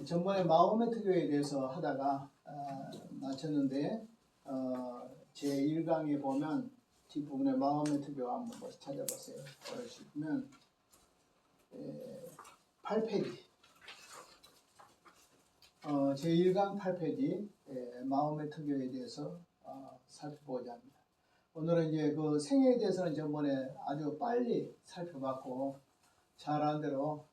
전번에 마호메트 교회에 대해서 하다가 마쳤는데 제1강에 보면 뒷부분에 마호메트 교회 한번 찾아봤어요. 보시면 8페이지 제1강 8페이지 마호메트 교회에 대해서 살펴보고자 합니다. 오늘은 이제 그 생애에 대해서는 전번에 아주 빨리 살펴봤고 잘 안 대로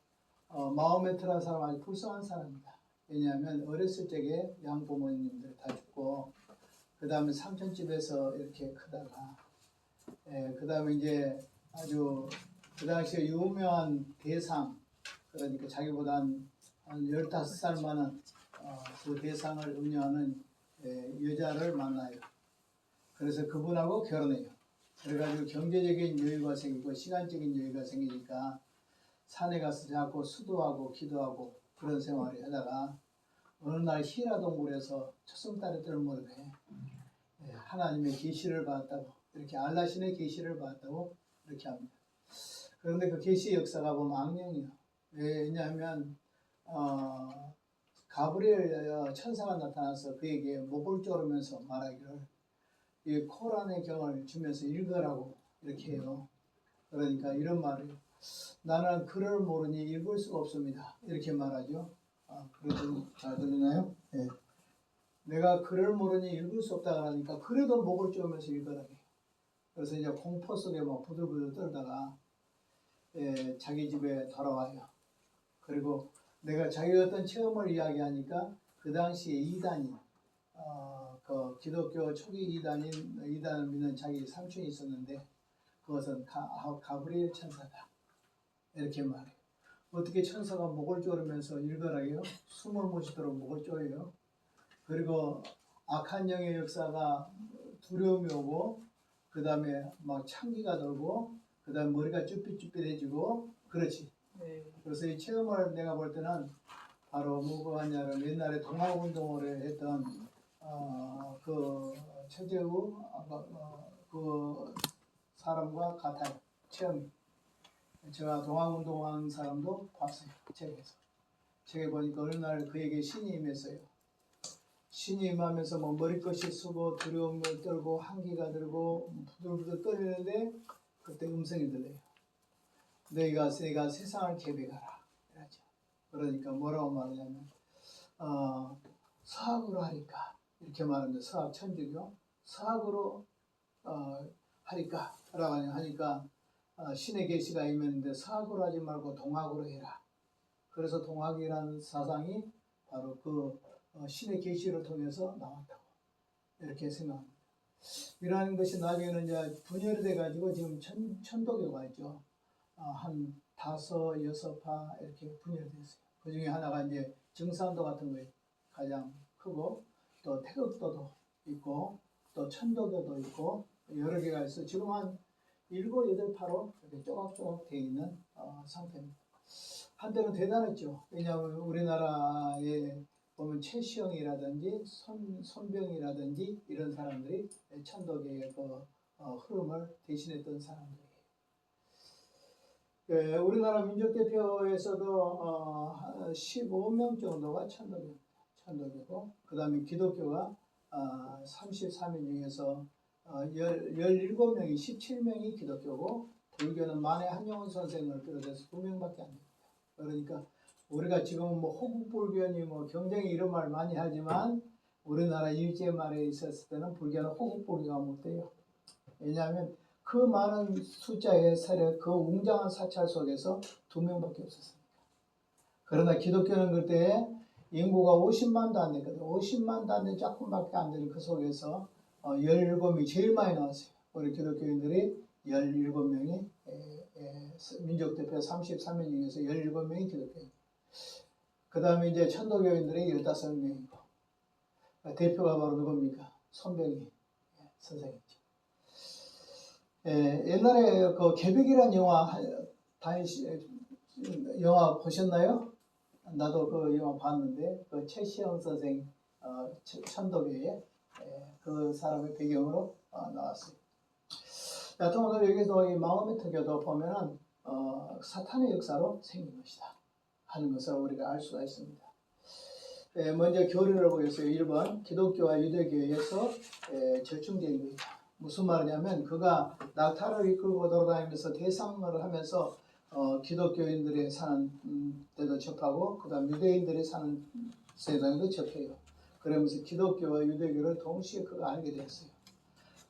마호메트라는 사람은 아주 불쌍한 사람입니다. 왜냐하면 어렸을 적에 양부모님들 다 죽고 그 다음에 삼촌집에서 이렇게 크다가 그 다음에 이제 아주 그 당시에 유명한 대상, 그러니까 자기보다 한 15살 많은 그 대상을 음녀하는 여자를 만나요. 그래서 그분하고 결혼해요. 그래가지고 경제적인 여유가 생기고 시간적인 여유가 생기니까 산에 가서 자꾸 수도하고 기도하고 그런 생활을 하다가 어느 날 히라 동굴에서 초승달에 뜰모르게 하나님의 계시를 받았다고, 이렇게 알라신의 계시를 받았다고 이렇게 합니다. 그런데 그 계시 역사가 보면 악령이에요. 왜냐하면 가브리엘 천사가 나타나서 그에게 목을 조르면서 말하기를 이 코란의 경을 주면서 읽으라고 이렇게 해요. 그러니까 이런 말을 나는 글을 모르니 읽을 수가 없습니다. 이렇게 말하죠. 그래도 잘 들리나요? 네. 내가 글을 모르니 읽을 수 없다 그러니까 그래도 목을 조으면서 읽으라고 해요. 그래서 이제 공포 속에 막 부들부들 떨다가 자기 집에 돌아와요. 그리고 내가 자기가 어떤 체험을 이야기하니까 그 당시에 이단인 그 기독교 초기 이단을 믿는 자기 삼촌이 있었는데 그것은 가브리엘 천사다 이렇게 말해요. 어떻게 천사가 목을 조르면서 읽으라고요? 숨을 못 쉬도록 목을 조여요. 그리고 악한 영의 역사가 두려움이 오고 그 다음에 막 창기가 돌고 그 다음에 머리가 쭈삣쭈삣해지고 그렇지. 그래서 이 체험을 내가 볼 때는 바로 뭐하냐면 옛날에 동학운동을 했던 그 최재우 그 사람과 같아요. 체험이. 제가 동학운동한 사람도 봤어요. 책에 보니까 어느 날 그에게 신이 임했어요. 신이 임하면서 뭐 머리끝이 쓰고 두려움을 떨고 한기가 들고 부들부들 떨리는데 그때 음성이 들려요. 너희가 세상을 계백하라. 이러죠. 그러니까 뭐라고 말하냐면 서학으로 하리까 이렇게 말하는데 서학 천주교 서학으로 하리까 라고 하니까 신의 계시가 임했는데 서학으로 하지 말고 동학으로 해라. 그래서 동학이라는 사상이 바로 그 신의 계시를 통해서 나왔다고 이렇게 생각합니다. 이러한 것이 나중에는 이제 분열이 돼가지고 지금 천도교가 있죠. 한 5, 6파 이렇게 분열이 됐어요. 그 중에 하나가 이제 증산도 같은 거에 가장 크고 또 태극도도 있고 또 천도교도 있고 여러 개가 있어 지금 한 7, 8파로 이렇게 조각조각 되어 있는 상태입니다. 한때는 대단했죠. 왜냐하면 우리나라에 보면 최시영이라든지 손병이라든지 이런 사람들이 천도교의 그 흐름을 대신했던 사람들이에요. 우리나라 민족대표에서도 15명 정도가 천도교고 그 다음에 기독교가 33명 중에서 17명이 17명이 기독교고 불교는 만해 한영원 선생을 비롯해서 2명밖에 안 됩니다. 그러니까 우리가 지금 뭐 호국불교니 뭐 경쟁이 이런 말 많이 하지만 우리나라 일제 말에 있었을 때는 불교는 호국불교가 못 돼요. 왜냐하면 그 많은 숫자의 세력, 그 웅장한 사찰 속에서 2명밖에 없었습니다. 그러나 기독교는 그때 인구가 50만도 안 됐거든요. 50만도 안 된 조금밖에 안 되는 그 속에서 17명이 제일 많이 나왔어요. 우리 기독교인들이 17명이 민족대표 33명 중에서 17명이 기독교인. 그 다음에 이제 천도교인들이 15명이고 대표가 바로 누굽니까? 손병희 선생이죠. 옛날에 그 개벽이라는 영화 보셨나요? 나도 그 영화 봤는데 그 최시영 선생 천도교의 그 사람의 배경으로 나왔어요. 여튼 오늘 여기서 이 마호메트교도 보면은 사탄의 역사로 생긴 것이다 하는 것을 우리가 알 수가 있습니다. 먼저 교리를 보겠어요. 1번 기독교와 유대교에서 절충되는 거죠. 무슨 말이냐면 그가 낙타를 이끌고 돌아다니면서 대상을 하면서 기독교인들이 사는 데도 접하고 그 다음 유대인들이 사는 세상에도 접해요. 그러면서 기독교와 유대교를 동시에 그가 알게 되었어요.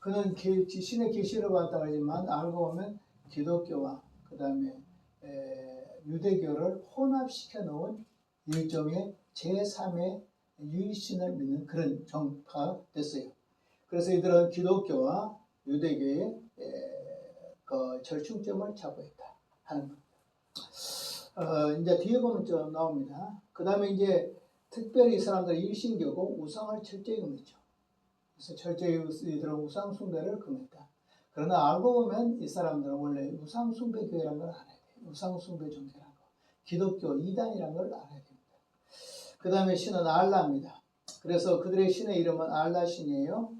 그는 신의 계시를 받았다 하지만 알고 보면 기독교와 그 다음에 유대교를 혼합시켜 놓은 일종의 제3의 유일신을 믿는 그런 정파가 됐어요. 그래서 이들은 기독교와 유대교의 그 절충점을 잡고 있다 하는 겁니다. 이제 뒤에 보면 좀 나옵니다. 그 다음에 이제 특별히 이 사람들은 일신교고 우상을 철저히 금했죠. 그래서 철저히 이들은 우상 숭배를 금했다. 그러나 알고 보면 이 사람들은 원래 우상 숭배 교회라는 걸 알아야 돼요. 우상 숭배 종교라는 거. 기독교 이단이라는 걸 알아야 됩니다. 그 다음에 신은 알라입니다. 그래서 그들의 신의 이름은 알라신이에요.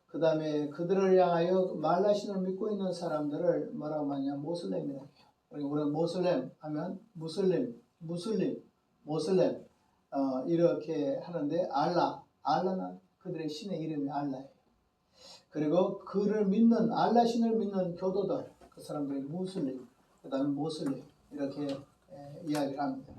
그 다음에 그들을 향하여 말라신을 믿고 있는 사람들을 뭐라고 하냐 모슬렘이라고 해요. 그러니까 우리는 모슬렘 하면 무슬림 이렇게 하는데 알라는 그들의 신의 이름이 알라예요. 그리고 그를 믿는 알라신을 믿는 교도들 그 사람들이 무슬림 그 다음에 모슬림 이렇게 이야기를 합니다.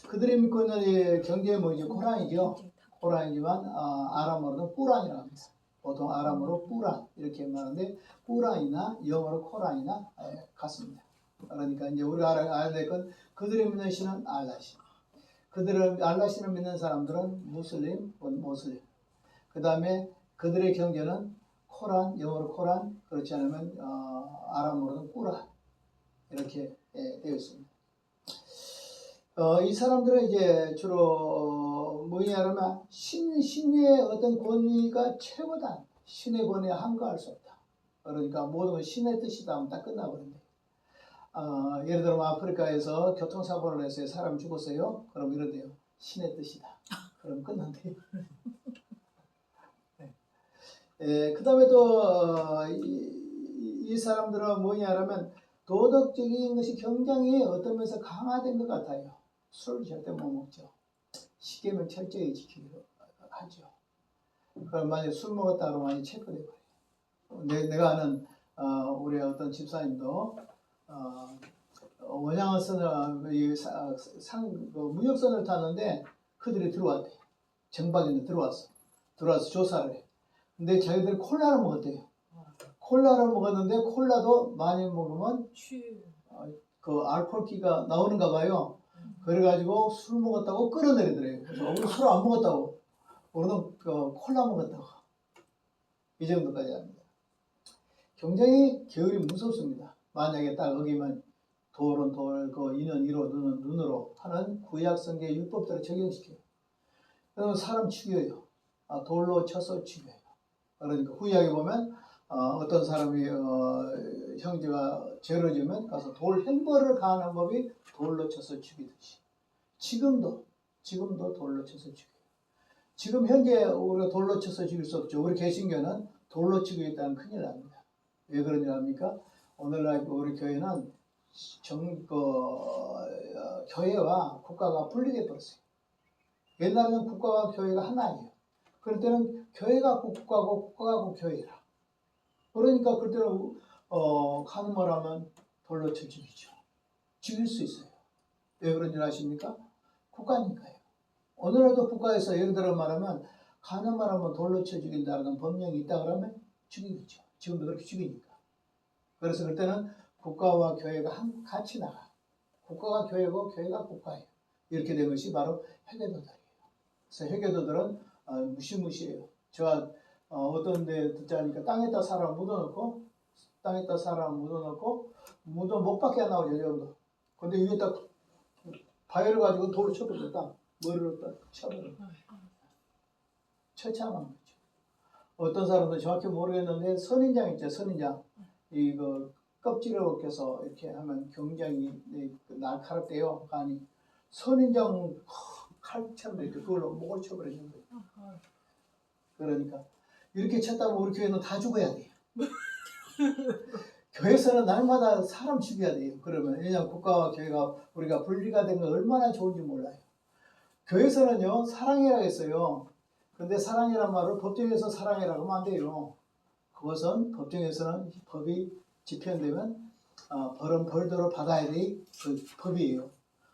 그들이 믿고 있는 경제의 뭐죠? 코란이죠. 코란이지만 아람어로는 꾸란이라고 합니다. 보통 아람어로 꾸란 이렇게 말하는데 꾸란이나 영어로 코란이나 같습니다. 그러니까 이제 우리가 알아야 될 건 그들이 믿는 신은 알라신. 그들을 알라신을 믿는 사람들은 무슬림, 모슬림. 그 다음에 그들의 경제는 코란, 영어로 코란, 그렇지 않으면 아람어로는 꾸란 이렇게 되어 있습니다. 이 사람들은 이제 주로 뭐냐면 신의 어떤 권위가 최고다. 신의 권위에 한가할 수 없다. 그러니까 모든 건 신의 뜻이다 하면 딱 끝나버린대. 예를 들면 아프리카에서 교통사고를 해서 사람 죽었어요. 그럼 이런데요. 신의 뜻이다. 그럼 끝난대요. 그 다음에 또 이 사람들은 뭐냐면 도덕적인 것이 굉장히 어떤 면에서 강화된 것 같아요. 술을 절대 못 먹죠. 십계명 철저히 지키기로 하죠. 그럼 만약에 술 먹었다 그러면 많이 체포돼 버려요. 내가 아는 우리 어떤 집사님도 원양어선을 무역선을 탔는데 그들이 들어왔대. 정박인들 들어와서 조사를 해. 근데 자기들이 콜라를 먹었대요. 콜라를 먹었는데 콜라도 많이 먹으면 그 알코올기가 나오는가 봐요. 그래가지고 술 먹었다고 끌어내리더래요. 그래서 우리 술 안 먹었다고. 우리는 그 콜라 먹었다고. 이 정도까지 합니다. 굉장히 게으리 무섭습니다. 만약에 딱 어기면 돌은 돌, 이는 이로, 눈은 눈으로 하는 구약성경의 율법대로 적용시켜요. 그러면 사람 죽여요. 돌로 쳐서 죽여요. 그러니까 구약에 보면 어떤 사람이 형제가 죄를 지면 가서 돌 형벌을 가하는 법이 돌로 쳐서 죽이듯이 지금도 돌로 쳐서 죽여요. 지금 현재 우리가 돌로 쳐서 죽일 수 없죠. 우리 개신교는 돌로 치겠다는 큰일 납니다. 왜 그런 줄 압니까? 오늘날 우리 교회는 교회와 국가가 분리돼 버렸어요. 옛날에는 국가와 교회가 하나예요. 그럴 때는 교회가 국가고 국가가 교회라. 그러니까 그때는 가는 말 하면 돌로 쳐 죽이죠. 죽일 수 있어요. 왜 그런 줄 아십니까? 국가니까요. 오늘날도 국가에서 예를 들어 말하면 가는 말 하면 돌로 쳐 죽인다는 법령이 있다 그러면 죽이겠죠. 지금도 그렇게 죽이니까. 그래서 그때는 국가와 교회가 같이 나가. 국가가 교회고 교회가 국가예요. 이렇게 된 것이 바로 회계도들이에요. 그래서 회계도들은 무시무시해요. 제가 어떤 데 듣자니까 땅에다 사람 묻어놓고 묻어 목 밖에 안 나오죠. 정도. 근데 위에 딱 바위를 가지고 돌을 쳐버렸다. 머리를 딱 쳐버려. 처참한 거죠. 어떤 사람도 정확히 모르겠는데 선인장 있죠. 선인장. 이거 껍질을 벗겨서 이렇게 하면 굉장히 날카롭대요. 간이. 선인장 칼처럼 이렇게 그걸로 목을 쳐버리는 거예요. 그러니까 이렇게 쳤다면 우리 교회는 다 죽어야 돼요. 교회에서는 날마다 사람 죽여야 돼요. 그러면 왜냐하면 국가와 교회가 우리가 분리가 된 건 얼마나 좋은지 몰라요. 교회에서는요, 사랑이라고 했어요. 근데 사랑이란 말을 법정에서 사랑이라고 하면 안 돼요. 그것은 법정에서는 법이 집행되면 벌은 벌대로 받아야 될 그 법이에요.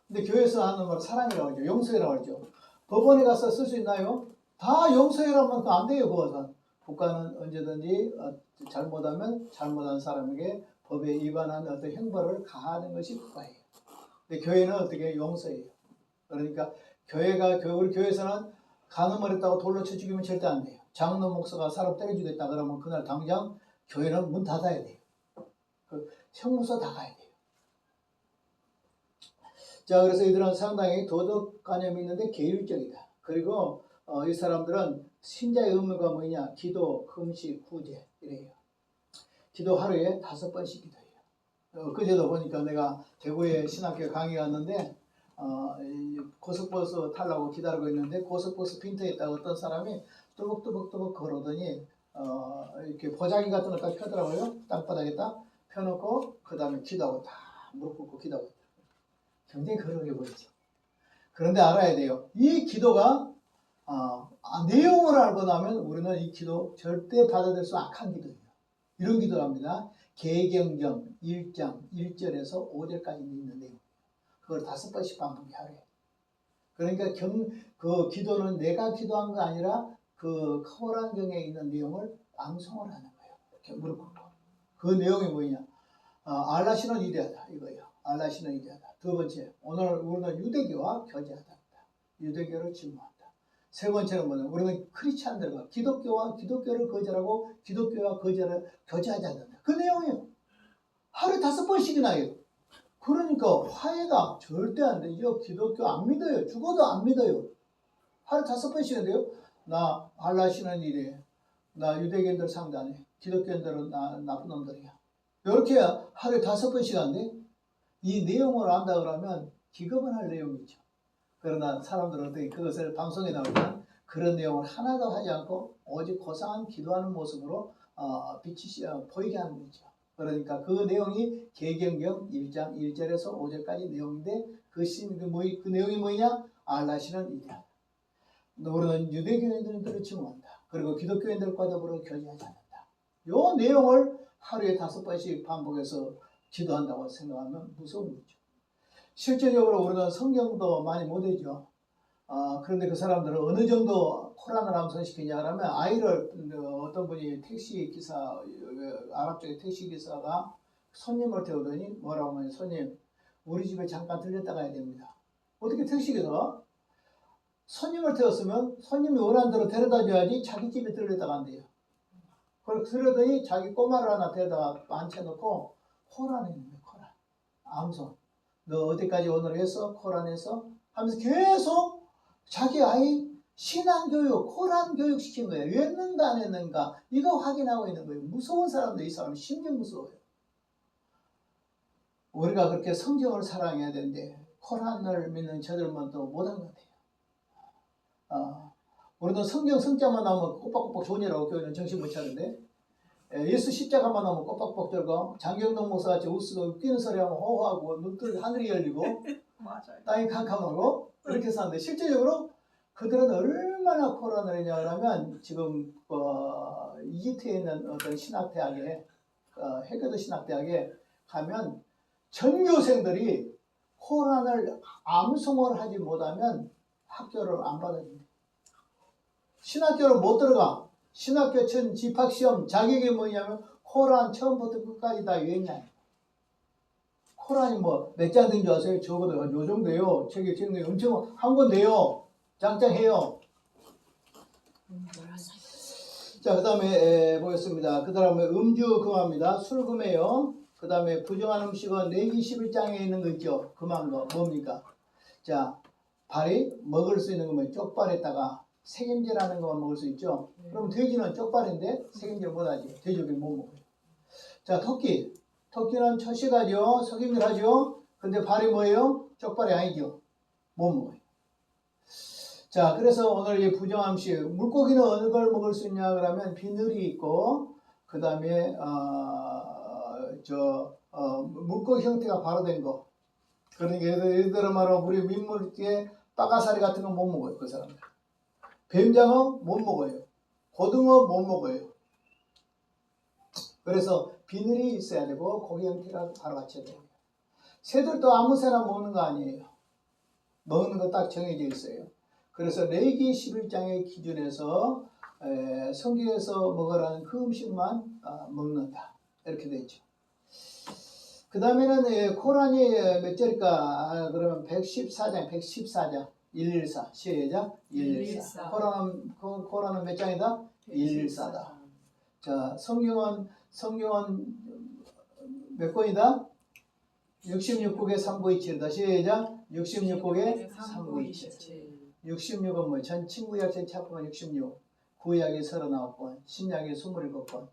근데 교회에서 하는 말은 사랑이라고 하죠. 용서해라고 하죠. 법원에 가서 쓸 수 있나요? 다 용서해라면 안 돼요. 그것은. 국가는 언제든지 잘못하면 잘못한 사람에게 법에 위반한 어떤 형벌을 가하는 것이 국가예요. 근데 교회는 어떻게 용서해요. 그러니까 우리 교회에서는 간음을 했다고 돌로 쳐 죽이면 절대 안 돼요. 장로 목사가 사람 때려 죽였다 그러면 그날 당장 교회는 문 닫아야 돼요. 그 형무소 다 가야 돼요. 자, 그래서 이들은 상당히 도덕관념이 있는데 계율적이다. 그리고 이 사람들은 신자의 의무가 뭐냐? 기도, 금식, 구제 이래요. 기도 하루에 5번씩 기도해요. 그제도 보니까 내가 대구에 신학교 강의 갔는데 고속버스 타려고 기다리고 있는데 고속버스 빈터에 있다가 어떤 사람이 뚜벅뚜벅 걸어오더니 이렇게 보자기 같은 거 딱 펴더라고요. 땅바닥에다 펴놓고 그 다음에 기도하고 다 무릎 꿇고 기도하고 있다. 굉장히 거룩해 보이죠. 그런데 알아야 돼요. 이 기도가 내용을 알고 나면 우리는 이 기도 절대 받아들일 수 악한 기도예요. 이런 기도를 합니다. 계경경 1장 1절에서 5절까지 있는 내용. 그걸 5번씩 반복해 하래요. 그러니까 그 기도는 내가 기도한 거 아니라 그 코란경에 있는 내용을 암송을 하는 거예요. 이렇게 무릎 꿇고. 그 내용이 뭐냐? 알라시는 위대하다 이거예요. 알라시는 위대하다. 두 번째, 오늘 우리는 유대교와 교제하다. 유대교를 증오한다. 세 번째는 뭐냐? 우리는 크리스찬들과 기독교를 거절하고 기독교와 교제하지 않는다. 그 내용이에요. 하루에 5번씩이나 해요. 그러니까 화해가 절대 안 되죠. 기독교 안 믿어요. 죽어도 안 믿어요. 하루 5번씩인데요. 나 알라시는 이래. 나 유대교인들 상대하네. 기독교인들은 나쁜 놈들이야. 이렇게 하루에 5번씩 한데 이 내용을 안다 그러면 기겁을 할 내용이죠. 그러나 사람들은 어떻게 그것을 방송에 나오면 그런 내용을 하나도 하지 않고 오직 고상한 기도하는 모습으로 보이게 하는 거죠. 그러니까 그 내용이 계경경 1장 1절에서 5절까지 내용인데 그 내용이 뭐냐? 알라시는 이다. 우리는 유대교인들을 증오한다. 그리고 기독교인들과 더불어 교제하지 않는다. 이 내용을 하루에 5번씩 반복해서 기도한다고 생각하면 무서운 거죠. 실제적으로 우리는 성경도 많이 못 읽죠. 그런데 그 사람들은 어느 정도 코란을 암송시키냐 하면 아이를 어떤 분이 택시기사, 아랍 쪽의 택시기사가 손님을 태우더니 뭐라고 하면 손님 우리 집에 잠깐 들렸다 가야 됩니다. 어떻게 택시기사가 손님을 태웠으면 손님이 원하는 대로 데려다 줘야지 자기 집에 들렸다 간대요. 그러더니 자기 꼬마를 하나 데려다가 앉혀놓고 코란에 있는 거예요. 코란 암송. 너 어디까지 오늘 했어? 코란에서? 하면서 계속 자기 아이 신앙교육, 코란 교육 시킨 거예요. 했는가 안 했는가 이거 확인하고 있는 거예요. 무서운 사람도 이 사람이 심지어 무서워요. 우리가 그렇게 성경을 사랑해야 되는데 코란을 믿는 저들만 또 못한 것 같아요. 우리는 성경 성자만 나오면 꼬박꼬박 존이라고 교회는 정신 못 차는데 예수 십자가만 나오면 꼬박꼬박 들고 장경동 목사같이 웃기는 소리하면 호호하고 눈뜰 하늘이 열리고 맞아요. 땅이 캄캄하고 이렇게 사는데 실제적으로 그들은 얼마나 코란을 했냐 그러면 지금 이집트에 있는 어떤 신학대학에 해교도 신학대학에 가면 전교생들이 코란을 암송을 하지 못하면 학교를 안 받아준대. 신학교를 못 들어가. 신학교 전 집합시험 자격이 뭐냐면 코란 처음부터 끝까지 다 외냐. 코란이 뭐 몇 장 된 줄 아세요? 적어도 요 정도요. 책이 책이 엄청 한 권돼요. 짱짱해요. 자, 그 다음에 보겠습니다. 그 다음에 음주 금합니다. 술 금해요. 그 다음에 부정한 음식은 레위기 11장에 있는 거 있죠. 금한 거 뭡니까? 자, 발이 먹을 수 있는 거면 쪽발에다가 색임제라는 거 먹을 수 있죠. 그럼 돼지는 쪽발인데 색임제 못하지. 돼지고기 못 먹어요. 자, 토끼는 초식하죠. 석임질 하죠. 근데 발이 뭐예요? 쪽발이 아니죠. 못 먹어요. 자, 그래서 오늘 이 부정한 음식, 물고기는 어느 걸 먹을 수 있냐 그러면 비늘이 있고 그 다음에 물고기 형태가 발효된 거. 그러니까 예를 들어 말하면 우리 민물에 빠가사리 같은 거 못 먹어요. 그 사람들. 뱀장어 못 먹어요. 고등어 못 먹어요. 그래서 비늘이 있어야 되고 고기 형태가 바로 갖춰야 돼요. 새들도 아무 새나 먹는 거 아니에요. 먹는 거 딱 정해져 있어요. 그래서 레위기 11장의 기준에서 성경에서 먹으라는 그 음식만 먹는다. 이렇게 되어 있죠. 그 다음에는 코란이 몇 절일까? 그러면 114장 114 시작 114 코란은 몇 장이다? 114다. 자, 성경은 몇 권이다? 66국의 3부이칠이다. 시작 66국의 3부이칠. 66은 뭐 전 친구약 전 차프가 66, 구약이 39권, 신약이 27권,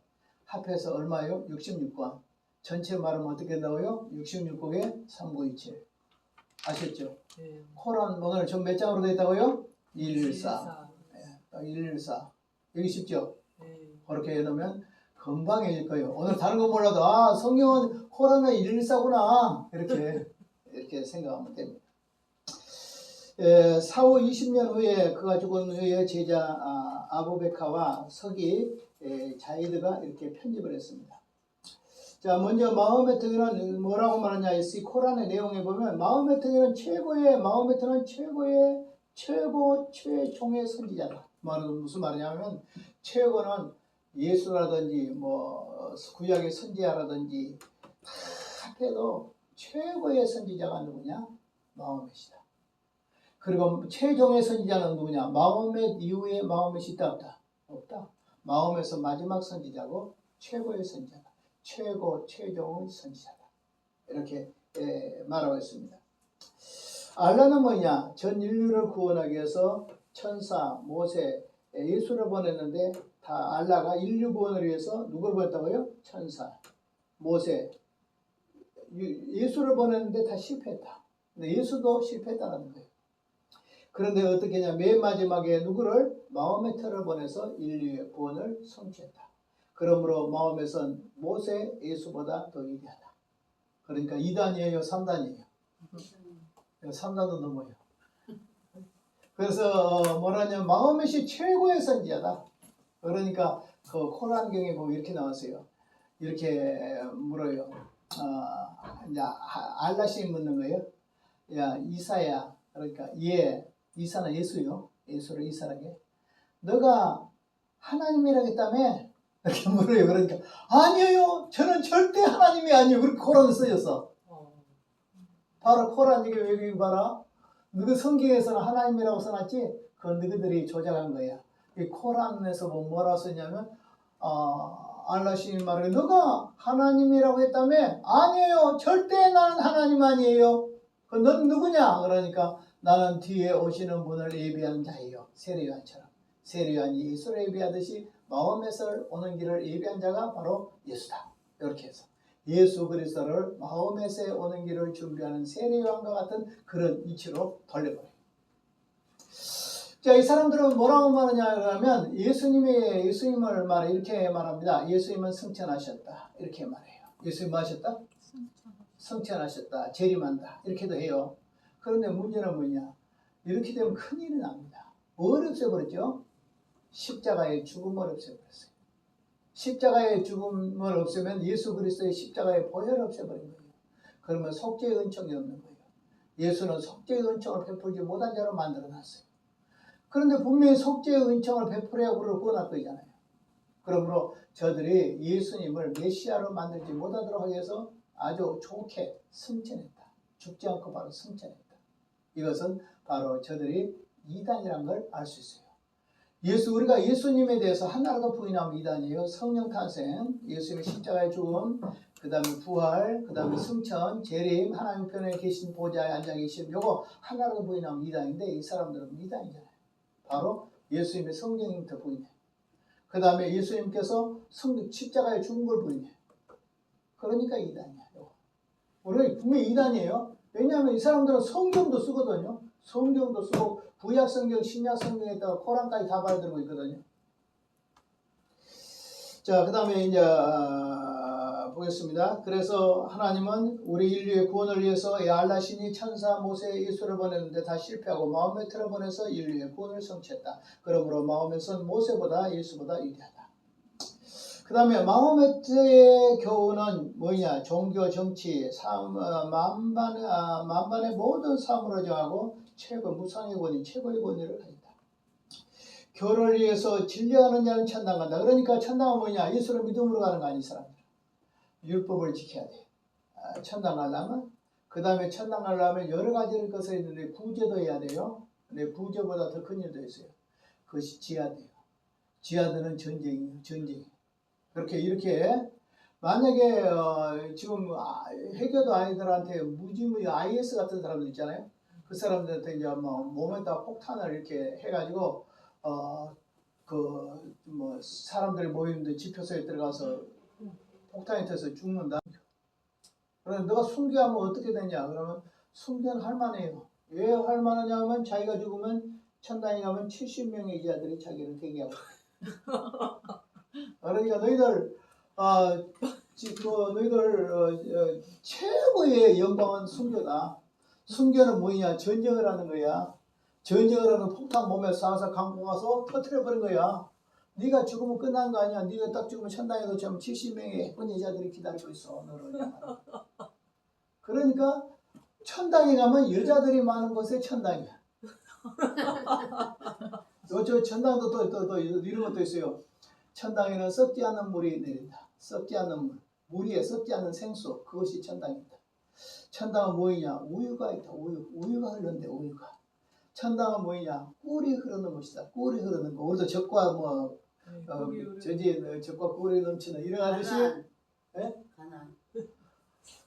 합해서 얼마요? 66권. 전체 말하면 어떻게 나와요? 66국의 3부이칠. 아셨죠? 네. 코란 오늘 전 몇 장으로 되어 있다고요? 114. 114. 여기 쉽죠? 네. 그렇게 해놓으면 금방 해질 거예요. 오늘 다른 거 몰라도 성경은 코란은 114구나 이렇게 생각하면 됩니다. 사후 20년 후에 그가 죽은 후에 제자 아부베카와 서기 자이드가 이렇게 편집을 했습니다. 자, 먼저 마호메 특위는 뭐라고 말하냐? 이 코란의 내용에 보면 마호메 특위는 최종의 선지자다. 무슨 말이냐면 최고는 예수라든지 뭐 구약의 선지자라든지 다 합해도 최고의 선지자가 누구냐? 마호메시다. 그리고 최종의 선지자는 누구냐? 마호멧 이후에 마호멧이 있다 없다? 없다. 마호멧은 마지막 선지자고 최고의 선지자다. 최종의 선지자다. 이렇게 말하고 있습니다. 알라는 뭐냐? 전 인류를 구원하기 위해서 천사, 모세, 예수를 보냈는데 다 알라가 인류 구원을 위해서 누굴 보냈다고요? 천사, 모세, 예수를 보냈는데 다 실패했다. 근데 예수도 실패했다는 거예요. 그런데 어떻게 했냐? 맨 마지막에 누구를? 마호메트를 보내서 인류의 구원을 성취했다. 그러므로 마호메트는 모세, 예수보다 더 위대하다. 그러니까 2단이에요? 3단이에요? 3단도 넘어요. 그래서 뭐라냐? 마호메트이 최고의 선지자다. 그러니까 그 코란경에 보면 이렇게 나왔어요. 이렇게 물어요. 이제 알라시 묻는 거예요. 야, 이사야. 그러니까 이사는 예수요. 예수를 이사라게. 너가 하나님이라겠다며? 이렇게 물어요. 그러니까 아니에요. 저는 절대 하나님이 아니에요. 그렇게 코란을 쓰였어. 바로 코란 이게 왜 봐라. 너희 성경에서는 하나님이라고 써놨지? 그건 너희들이 조작한 거야. 이 코란에서 뭐라고 썼냐면 알라시인 말을 너가 하나님이라고 했다며? 아니에요. 절대 나는 하나님 아니에요. 넌 누구냐? 그러니까 나는 뒤에 오시는 분을 예비하는 자예요. 세례요한처럼. 세례요한이 예수를 예비하듯이 마호멧을 오는 길을 예비한 자가 바로 예수다. 이렇게 해서 예수 그리스도를 마호멧에 오는 길을 준비하는 세례요한과 같은 그런 이치로 돌려버려요. 자, 이 사람들은 뭐라고 말하냐 그러면 예수님을 말해 이렇게 말합니다. 예수님은 승천하셨다. 이렇게 말해요. 예수님 뭐 하셨다? 승천하셨다. 재림한다. 이렇게도 해요. 그런데 문제는 뭐냐? 이렇게 되면 큰일이 납니다. 뭘 없애버렸죠? 십자가의 죽음을 없애버렸어요. 십자가의 죽음을 없애면 예수 그리스도의 십자가의 보혈을 없애버린 거예요. 그러면 속죄의 은총이 없는 거예요. 예수는 속죄의 은총을 베풀지 못한 자로 만들어놨어요. 그런데 분명히 속죄의 은총을 베풀어야 우리를 구원할 거잖아요. 그러므로 저들이 예수님을 메시아로 만들지 못하도록 하기 위해서 아주 좋게 승천했다. 죽지 않고 바로 승천했다. 이것은 바로 저들이 이단이라는 걸 알 수 있어요. 우리가 예수님에 대해서 하나라도 부인하면 이단이에요. 성령 탄생, 예수님의 십자가의 죽음, 그 다음에 부활, 그 다음에 승천, 재림, 하나님 편에 계신 보좌에 앉아 계신 요거 하나라도 부인하면 이단인데 이 사람들은 이단이잖아요. 바로 예수님의 성령님부터 부인해. 그 다음에 예수님께서 십자가에 죽은 걸 부인해. 그러니까 이단이야. 우리가 분명히 이단이에요. 왜냐하면 이 사람들은 성경도 쓰거든요. 성경도 쓰고 구약 성경, 신약 성경에다가 코란까지 다 받아들고 있거든요. 자, 그 다음에 이제 보겠습니다. 그래서 하나님은 우리 인류의 구원을 위해서 알라신이 천사 모세 예수를 보냈는데 다 실패하고 마호메트를 보내서 인류의 구원을 성취했다. 그러므로 마호메트는 모세보다 예수보다 위대하다. 그 다음에 마호메트의 교훈은 뭐냐? 종교, 정치, 만반의 모든 삶으로 정하고 최고 무상의 권위, 최고의 권위를 가진다. 교를 위해서 진리하는 자는 천당 간다. 그러니까 천당은 뭐냐? 예수를 믿음으로 가는 거 아닌 사람들. 율법을 지켜야 돼. 천당 가려면 그 다음에 천당 가려면 여러 가지를 것을 있는데 구제도 해야 돼요. 근데 구제보다 더 큰 일도 있어요. 그것이 지하돼요. 지하드는 전쟁이에요. 전쟁. 그렇게 이렇게 만약에 지금 해교도 아이들한테 무지무지 IS 같은 사람들 있잖아요. 그 사람들한테 이제 뭐 몸에다 폭탄을 이렇게 해가지고 사람들이 모이는데 지표소에 들어가서 폭탄이 터서 죽는다. 그럼 너가 순교하면 어떻게 되냐? 그러면 순교는 할만해요. 왜 할만하냐면 자기가 죽으면 천당에 가면 70명의 이자들이 자기를 대기하고. 그러니까 너희들 최고의 영광은 순교다. 순교는 뭐냐? 전쟁을 하는 거야. 전쟁을 하는 폭탄 몸에 쏴서 감고 가서 터뜨려버린 거야. 네가 죽으면 끝난 거 아니야. 네가 딱 죽으면 천당에 도착하면 70명의 예쁜 여자들이 기다리고 있어. 너를. 그러니까 천당에 가면 여자들이 많은 곳에 천당이야. 저 천당도 또 이런 것도 있어요. 천당에는 썩지 않는 물이 내린다. 썩지 않는 물. 물 위에 썩지 않는 생수. 그것이 천당입니다. 천당은 뭐냐? 우유가 있다. 우유가 흐르는데 우유가. 천당은 뭐냐? 꿀이 흐르는 곳이다. 꿀이 흐르는 거. 우리도 젖과 저지에 젖과 꿀이 넘치는 이런 아저씨. 예? 가나안.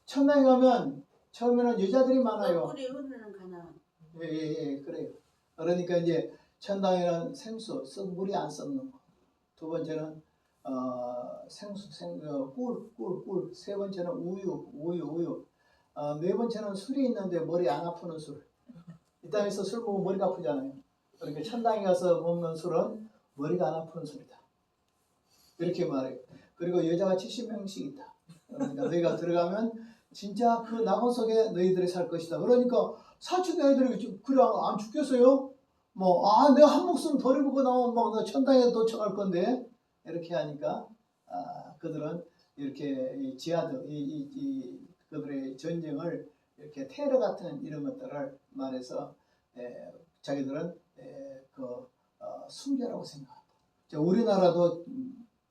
천당에 가면 처음에는 여자들이 많아요. 꿀이 흐르는 가나안. 예, 그래요. 그러니까 이제 천당에는 생수, 물이 안 썩는 거. 두 번째는 꿀. 세 번째는 우유. 네 번째는 술이 있는데 머리 안 아프는 술. 이 땅에서 술 먹으면 머리가 아프잖아요. 그러니까 천당에 가서 먹는 술은 머리가 안 아프는 술이다. 이렇게 말해요. 그리고 여자가 70명씩 있다. 그러니까 너희가 들어가면 진짜 그 낙원 속에 너희들이 살 것이다. 그러니까 사춘기 아이들이 그래 안 죽겠어요? 내가 한 목숨 버리고 나오면 너 천당에 도착할 건데 이렇게 하니까 그들은 이렇게 이 지하드 그들의 전쟁을 이렇게 테러 같은 이런 것들을 말해서 자기들은 순교라고 생각한다. 우리나라도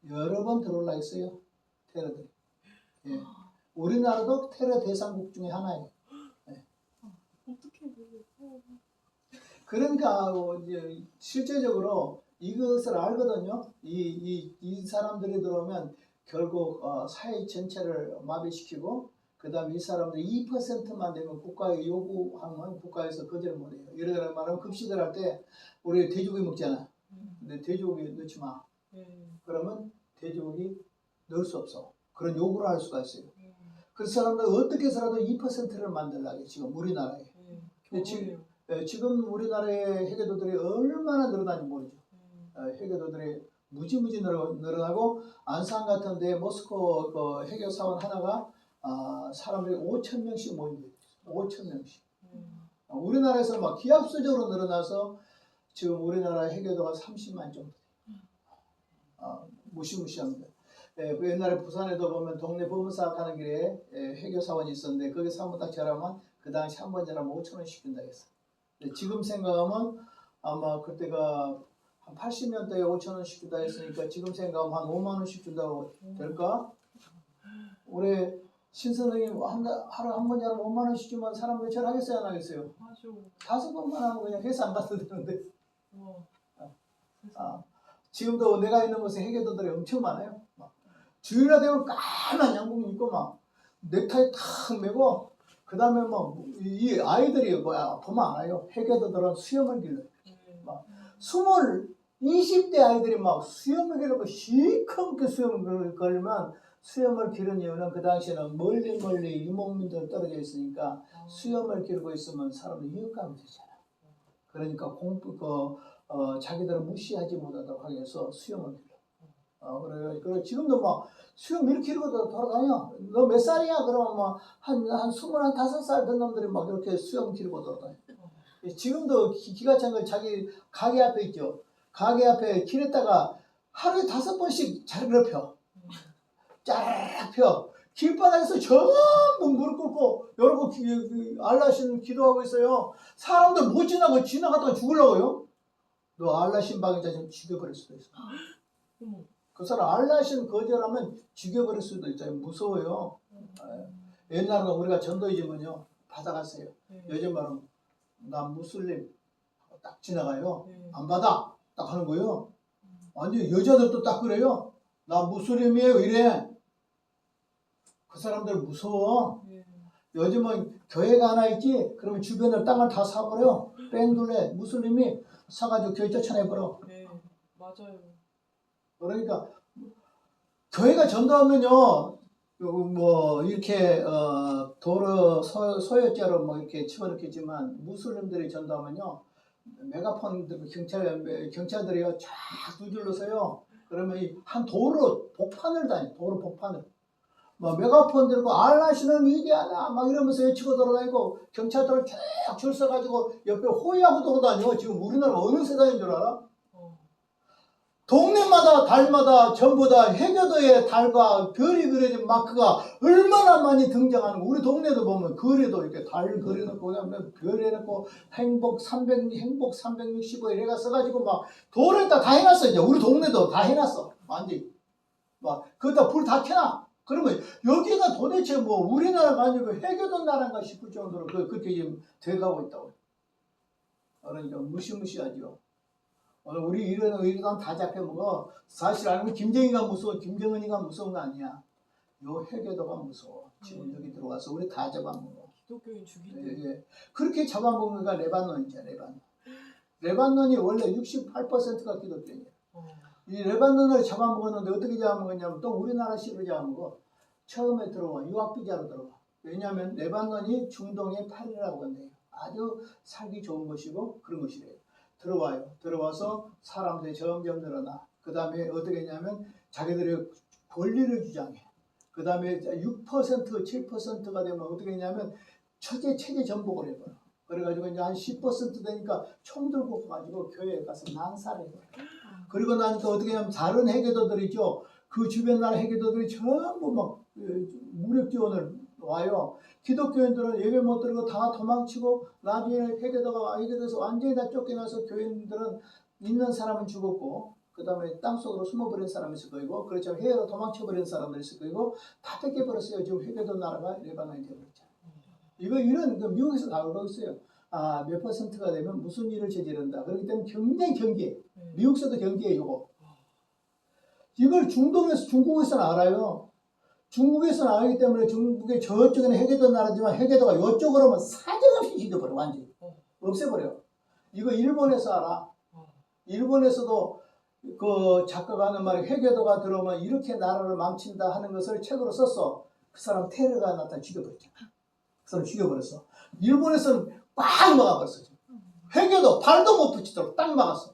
여러 번 들어올라 있어요. 테러들이. 예. 우리나라도 테러 대상국 중에 하나예요. 예. 어떻게 그러니까 이제 실제적으로 이것을 알거든요. 이 사람들이 들어오면 결국 사회 전체를 마비시키고 그 다음에 이 사람들이 2%만 되면 국가에 요구하면 국가에서 거절을 못해요. 예를 들어 말하면 급식을 할 때 우리 돼지고기 먹잖아. 근데 돼지고기 넣지 마. 그러면 돼지고기 넣을 수 없어. 그런 요구를 할 수가 있어요. 그래서 사람들이 어떻게 해서라도 2%를 만들려고 지금 우리나라에. 지금 우리나라의 해계도들이 얼마나 늘어나는지 모르죠. 해계도들이 무지무지 늘어나고 안산 같은 데 모스코 그 해교 사원 하나가 사람들이 5,000명씩 모인다. 5,000명씩. 우리나라에서 막 기하급수적으로 늘어나서 지금 우리나라 해교도가 30만 정도 돼요. 무시무시합니다. 그 옛날에 부산에도 보면 동네 법무사 가는 길에 해교 사원이 있었는데 거기서 한번 딱 절하면 그 당시 한 번 절하면 5,000원씩 준다 했어. 지금 생각하면 아마 그때가 한 80년대에 5,000원씩 준다 했으니까 지금 생각하면 한 5만 원씩 준다고 될까? 올해 신선생님 하루 한 번 절하면 5만 원씩 주면 사람들 절하겠어요 안 하겠어요? 맞아. 5번만 하면 그냥 회사 안 가도 되는데. 지금도 내가 있는 곳에 해계도들이 엄청 많아요. 주일날 되면 까만 양복 입고 막 넥타이 탁 메고 그 다음에 이 아이들이 보면 알아요. 해계도들은 수염을 길러요. 20대 아이들이 막 수염을 기르고 시커멓게 수염을 걸면 수염을 기른 이유는 그 당시에는 멀리 유목민들 떨어져 있으니까 수염을 기르고 있으면 사람이 위협감이 되잖아. 그러니까 자기들은 무시하지 못하도록 하기 위해서 수염을 길러. 그래 지금도 막 수염 이렇게 이러고 돌아다녀. 너 몇 살이야? 그러면 뭐한 25살 된 놈들이 막 이렇게 수염 기르고 돌아다녀. 지금도 기가 찬 거 자기 가게 앞에 있죠. 가게 앞에 길에다가 하루에 5번씩 자리를 펴. 쫙 펴. 길바닥에서 전부 무릎 꿇고 여러분 알라신 기도하고 있어요. 사람들 못 지나고 지나갔다가 죽으려고요. 너 알라신 방해자 좀 죽여버릴 수도 있어. 그 사람 알라신 거절하면 죽여버릴 수도 있어요. 무서워요. 옛날에 우리가 전도 잊으면요 받아갔어요. 요즘 말은 나 무슬림 딱 지나가요. 안 받아 딱 하는 거예요. 완전 여자들도 딱 그래요. 나 무슬림이에요 이래. 그 사람들 무서워. 요즘은 교회가 하나 있지. 그러면 주변에 땅을 다 사버려. 뺑둘레 무슬림이 사가지고 교회 쫓아내버려. 맞아요. 그러니까 교회가 전도하면요 뭐 이렇게 도로 소유자로 뭐 이렇게 집어넣겠지만 무슬림들이 전도하면요 메가폰 경찰들이요 쫙 두 줄로 서요. 그러면 한 도로 복판을 다니. 도로 복판을 뭐 메가폰 들고 알라시는 위대하다 막 이러면서 외치고 돌아다니고 경찰들을 쫙 줄 서가지고 옆에 호위하고 돌아다녀. 지금 우리나라 어느 세상인 줄 알아? 동네마다 달마다 전부 다 해교도의 달과 별이 그려진 마크가 얼마나 많이 등장하는 거. 우리 동네도 보면 거리도 이렇게 달 그려놓고 그다음에 별 해놓고 행복 365 이래가 써가지고 막 도로에다 다 해놨어. 이제 우리 동네도 다 해놨어. 완전히 막 그거다 불 다 켜놔. 그러면 여기가 도대체 뭐 우리나라가 아니고 해교도 나라인가 싶을 정도로 그렇게 지금 돼가고 있다고. 그러니까 무시무시하죠. 오늘 우리 이러다 다 잡혀먹어. 사실 알면 김정은이가 무서워. 김정은이가 무서운 거 아니야. 요 해교도가 무서워. 지금 여기 들어와서 우리 다 잡아먹어. 기독교인 죽이네. 예. 그렇게 잡아먹는 게 레바논이죠. 레바논. 레바논이 원래 68%가 기독교인이에요. 이 레바논을 잡아먹었는데 어떻게 잡아먹었냐면 또 우리나라 식으로 잡아먹어. 처음에 들어와. 유학비자로 들어와. 왜냐하면 레바논이 중동의 파리라고 한대요. 아주 살기 좋은 곳이고 그런 곳이래요. 들어와요. 들어와서 사람들이 점점 늘어나. 그 다음에 어떻게 했냐면 자기들의 권리를 주장해. 그 다음에 6%, 7%가 되면 어떻게 했냐면 체제 전복을 해버려. 그래가지고 이제 한 10% 되니까 총 들고 가가지고 교회에 가서 난사해버려. 그리고 나니까 어떻게 하냐면 다른 해교도들 있죠. 그 주변 나라 해교도들이 전부 막 무력 지원을 와요. 기독교인들은 예배 못 드리고 다 도망치고 나중에 해교도가 해교도에서 완전히 다 쫓겨나서 교인들은 있는 사람은 죽었고 그 다음에 땅속으로 숨어버린 사람이 있을 거고 그렇죠. 해외로 도망쳐버린 사람들이 있을 거고 다 뺏겨버렸어요. 지금 해교도 나라가 레바논이 되어버렸죠. 이런 미국에서 나오고 있어요. 몇 퍼센트가 되면 무슨 일을 저지른다. 그렇기 때문에 굉장히 경계해. 미국에서도 경계해 요거. 이걸 중국에서는 알아요. 중국에서는 알기 때문에 중국의 저쪽에는 해계도 나라지만 해계도가 이쪽으로 오면 사정없이 죽여버려. 완전히 없애버려. 이거 일본에서 알아. 일본에서도 그 작가가 하는 말이 해계도가 들어오면 이렇게 나라를 망친다 하는 것을 책으로 썼어. 그 사람 테러가 나타나 죽여버렸잖아. 그 사람 죽여버렸어. 일본에서는 꽉 막아버렸어. 해계도 발도 못 붙이도록 딱 막았어.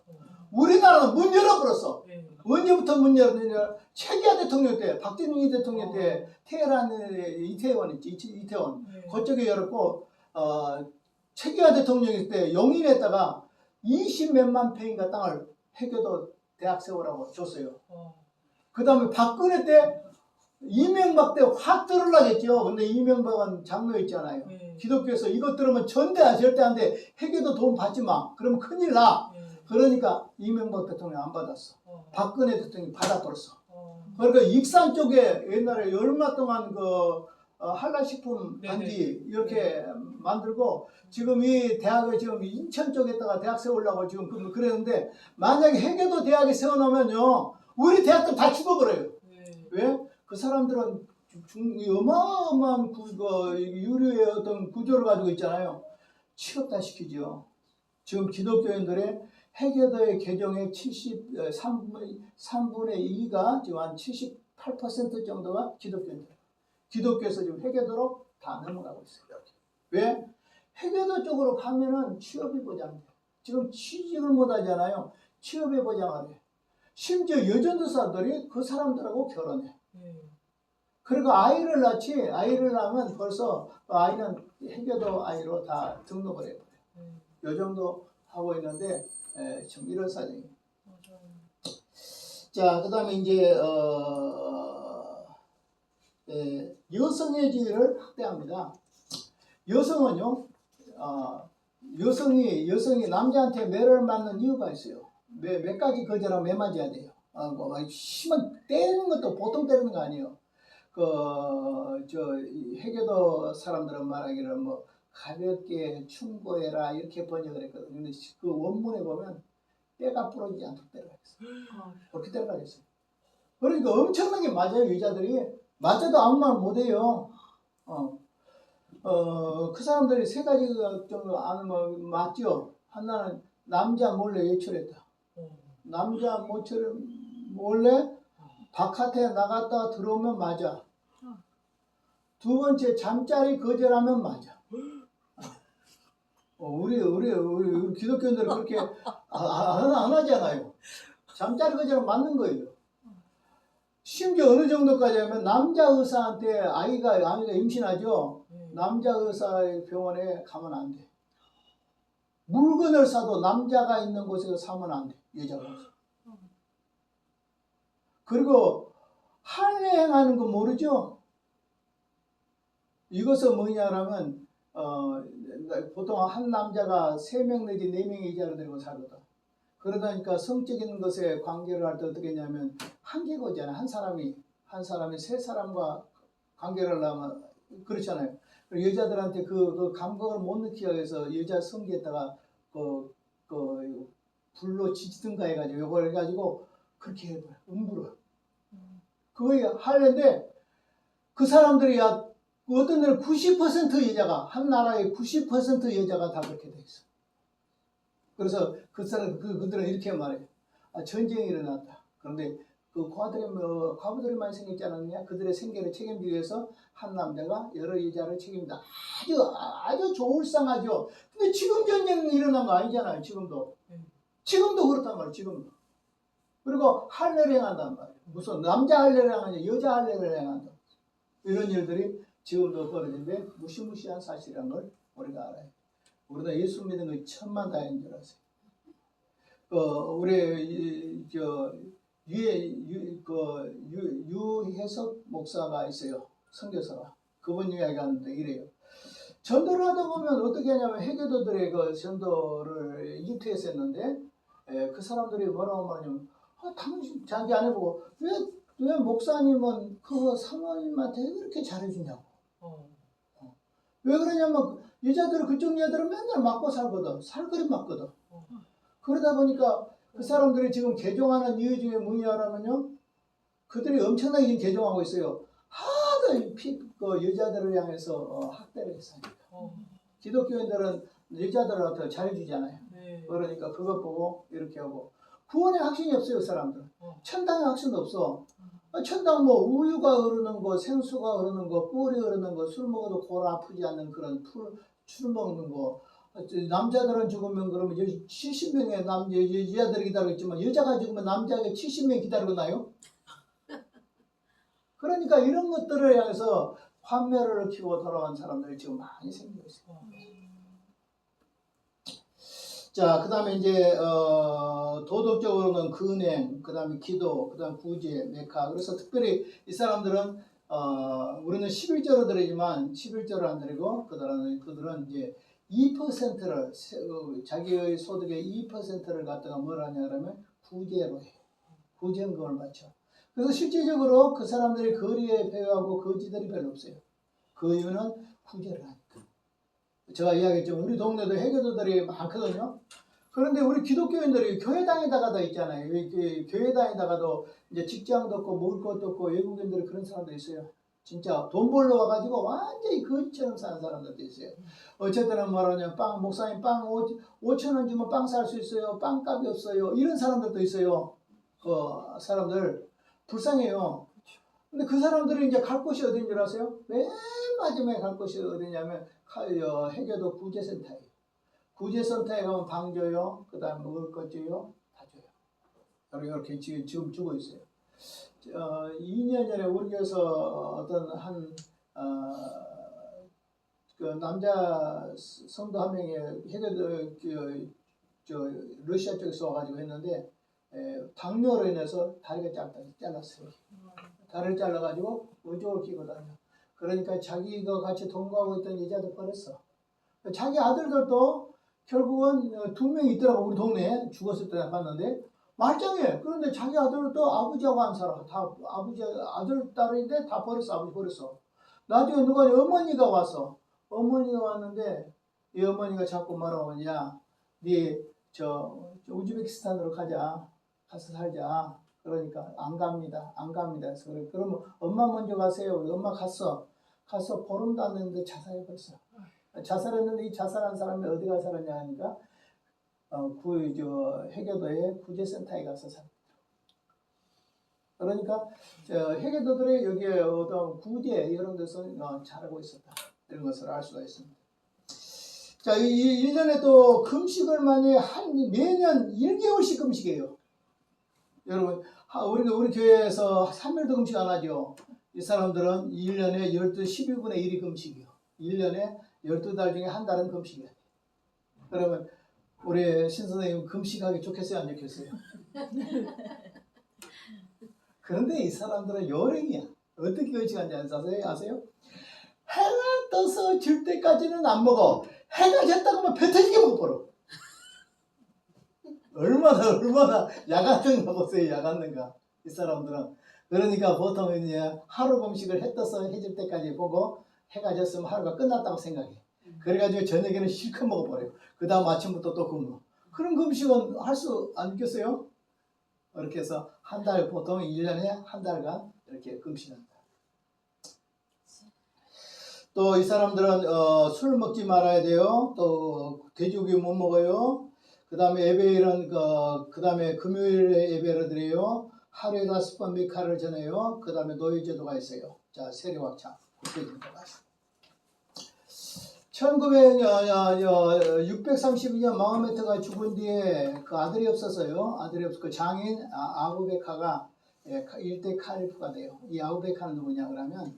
우리나라는 문 열어버렸어. 언제부터 문 열었느냐? 최기하 대통령 때, 박정희 대통령 때 테헤란에 이태원 있지, 이태원. 그쪽에 열었고, 최기하 대통령 때 용인에다가 20몇만 평인가 땅을 해교도 대학 세우라고 줬어요. 그 다음에 박근혜 때 이명박 때 확 들으려겠죠. 근데 이명박은 장로였잖아요. 기독교에서 이것 들으면 절대 안 돼. 해교도 돈 받지 마. 그러면 큰일 나. 그러니까 이명박 대통령 안 받았어. 박근혜 대통령이 받아버렸어. 그러니까 익산 쪽에 옛날에 얼마 동안 한라식품 단지 이렇게 만들고 지금 이 대학을 지금 인천 쪽에다가 대학 세우려고 지금 그랬는데 만약에 해계도 대학에 세워놓으면요 우리 대학들 다 죽어버려요. 왜? 그 사람들은 어마어마한 유료의 어떤 구조를 가지고 있잖아요. 취업 다 시키죠. 지금 기독교인들의 해계도의 개종의 3분의 2가 지금 한 78% 정도가 기독교인들. 기독교에서 지금 해계도로 다 넘어가고 있어요. 왜? 해계도 쪽으로 가면은 취업이 보장돼. 지금 취직을 못 하잖아요. 취업이 보장하래. 심지어 여전도사들이 그 사람들하고 결혼해. 네. 그리고 아이를 낳으면 벌써 아이는 해교도 아이로 다 등록을 해버려요. 이 정도 하고 있는데 좀 이런 사정이에요. 맞아요. 자, 그 다음에 이제 여성애주의를 확대합니다. 여성은요, 여성이 남자한테 매를 맞는 이유가 있어요. 몇 가지 거절하면 매 맞아야 돼요. 뭐 심한 때리는 것도 보통 때리는 거 아니에요. 이 해교도 사람들은 말하기를 뭐 가볍게 충고해라 이렇게 번역을 했거든요. 근데 그 원문에 보면 뼈가 부러지지 않도록 때려가겠어요. 그렇게 때려가겠어요. 그러니까 엄청나게 맞아요. 여자들이 맞아도 아무 말 못해요. 그 사람들이 세 가지 정도 아는 뭐 맞죠. 하나는 남자 몰래 외출했다. 남자 몰래 바깥에 나갔다 들어오면 맞아. 두 번째 잠자리 거절하면 맞아. 우리 기독교인들은 그렇게 안 하잖아요. 잠자리 거절은 맞는 거예요. 심지어 어느 정도까지 하면 남자 의사한테 아이가 임신하죠. 남자 의사의 병원에 가면 안 돼. 물건을 사도 남자가 있는 곳에서 사면 안 돼. 여자가. 그리고 할례행하는 거 모르죠? 이것은 뭐냐라면 보통 한 남자가 3명 내지 4명의 여자를 데리고 살거든. 그러다 보니까 성적인 것에 관계를 할 때 어떻게 했냐면 한계가 있잖아요. 한 사람이 세 사람과 관계를 하면 그렇잖아요. 여자들한테 그 감각을 못 느끼기 위해서 여자 성기에다가 불로 지지든가 해가지고 요걸 해가지고 그렇게 해버려. 음부로. 그거에 할례인데 그 사람들이 어떤 데는 90% 여자가 한 나라의 90% 여자가 다 그렇게 돼 있어. 그래서 그들은 이렇게 말해. 전쟁이 일어났다. 그런데 그 과부들이 많이 생겼지 않았느냐? 그들의 생계를 책임지기 위해서 한 남자가 여러 여자를 책임진다. 아주 조울상하죠. 근데 지금 전쟁이 일어난 거 아니잖아요. 지금도 그렇단 말이에요. 지금도. 그리고 할례를 행한단 말이에요. 무슨 남자 할례를 행하냐, 여자 할례를 행한다. 이런 일들이 지금도 벌어지는데 무시무시한 사실이라는 걸 우리가 알아요. 우리가 예수 믿는 건 천만다행인 줄 아세요. 우리 유해석 목사가 있어요. 선교사가. 그분 이야기하는데 이래요. 전도를 하다 보면 어떻게 하냐면 해교도들의 그 전도를 이집트에서 했는데 그 사람들이 뭐라고 말하냐면 당신 자기 안 해보고 왜 목사님은 그 사모님한테 그렇게 잘해주냐고. 왜 그러냐면 여자들은 그쪽 여자들은 맨날 맞고 살거든. 살거리 맞거든. 그러다 보니까 그 사람들이 지금 개종하는 이유 중에 뭐냐면요. 그들이 엄청나게 지금 개종하고 있어요. 하도 그 여자들을 향해서 학대를 했으니까. 기독교인들은 여자들을 더 잘해주잖아요. 그러니까 그것 보고 이렇게 하고. 구원의 확신이 없어요, 그 사람들은. 천당의 확신도 없어. 천당 뭐 우유가 흐르는 거, 생수가 흐르는 거, 꿀이 흐르는 거, 술 먹어도 골 아프지 않는 그런 술 먹는 거. 남자들은 죽으면 그러면 70명의 여자들이 기다리고 있지만 여자가 죽으면 남자에게 70명이 기다리고 나요? 그러니까 이런 것들을 향해서 환멸을 키우고 돌아간 사람들이 지금 많이 생기고 있어요. 자, 그 다음에 이제 도덕적으로는 근행, 그 다음에 기도, 그 다음에 구제, 메카. 그래서 특별히 이 사람들은 우리는 11조로 드리지만 11조를 안 드리고 그들은 이제 2%를 자기의 소득의 2%를 갖다가 뭘 하냐 그러면 구제로 해. 구제연금을 바쳐. 그래서 실질적으로 그 사람들이 거리에 배회하고 거지들이 별로 없어요. 그 이유는 구제를 하니까. 제가 이야기했죠. 우리 동네도 해교도들이 많거든요. 그런데 우리 기독교인들이 교회 다니다가도 있잖아요. 교회 다니다가도 이제 직장도 없고 먹을 것도 없고 외국인들이 그런 사람도 있어요. 진짜 돈 벌러 와가지고 완전히 거지처럼 사는 사람들도 있어요. 어쨌든 말하냐면 목사님 빵 5,000원 주면 빵 살 수 있어요. 빵값이 없어요. 이런 사람들도 있어요. 그 사람들 불쌍해요. 근데 그 사람들이 이제 갈 곳이 어딘 줄 아세요? 맨 마지막에 갈 곳이 어디냐면 해교도 구제센터예요. 구제센터에 가면 방 줘요. 그 다음에 먹을 것 줘요. 다 줘요. 바로 이렇게 지금 주고 있어요. 2년 전에 우리 교회에서 어떤 그 남자 성도 한 명이 해외 러시아 쪽에서 와가지고 했는데 당뇨로 인해서 다리가 잘랐어요. 다리를 잘라가지고 의족을 끼고 다녀. 그러니까 자기가 같이 동거하고 있던 여자도 버렸어. 자기 아들들도 결국은 2명 있더라고. 우리 동네에 죽었을 때 봤는데 말짱해. 그런데 자기 아들도 아버지하고 안 살아. 다 아버지 아들 딸인데 다 버렸어. 아버지 버렸어. 나중에 누가 어머니가 왔어. 어머니가 왔는데 이 어머니가 자꾸 말하고 야, 네 우즈베키스탄으로 가자. 가서 살자. 그러니까 안 갑니다. 안 갑니다. 그래서 그래. 그러면 엄마 먼저 가세요. 우리 엄마 갔어. 가서 보름도 안 됐는데 자살해버렸어. 자살했는데 이 자살한 사람이 어디 가서 살았냐 하니까 해교도의 구제센터에 가서 살았다. 그러니까 해교도들이 여기에 어떤 구제 이런 데서 잘하고 있었다. 이런 것을 알 수가 있습니다. 자, 이 1년에 또 금식을 많이 매년 1개월씩 금식해요. 여러분, 우리 교회에서 3일도 금식 안 하죠. 이 사람들은 1년에 12분의 1이 금식이요. 1년에 12달 중에 한 달은 금식이야. 그러면 우리 신선생님 금식하기 좋겠어요? 안 좋겠어요? 그런데 이 사람들은 요령이야. 어떻게 금식하는지 아세요? 해가 떠서 질 때까지는 안 먹어. 해가 졌다고 하면 배 터지게 먹어버려. 얼마나 야간는가 보세요. 야간는가 이 사람들은. 그러니까 보통 이제 하루 금식을 해 떠서 해질 때까지 보고 해가 졌으면 하루가 끝났다고 생각해. 그래가지고 저녁에는 실컷 먹어버려요. 그 다음 아침부터 또 굶어. 그런 금식은 할 수 안 있겠어요? 이렇게 해서 한 달, 보통 1년에 한 달간 이렇게 금식합니다. 또 이 사람들은 술 먹지 말아야 돼요. 또 돼지고기 못 먹어요. 그 다음에 예배일은 그 다음에 금요일에 예배를 드려요. 하루에 5번 미카를 전해요. 그 다음에 노예제도가 있어요. 자, 세례확장. 632년 마호메트가 죽은 뒤에 그 아들이 없어서요. 그 장인 아부베카가 일대 칼리프가 돼요. 이 아부베카는 누구냐 그러면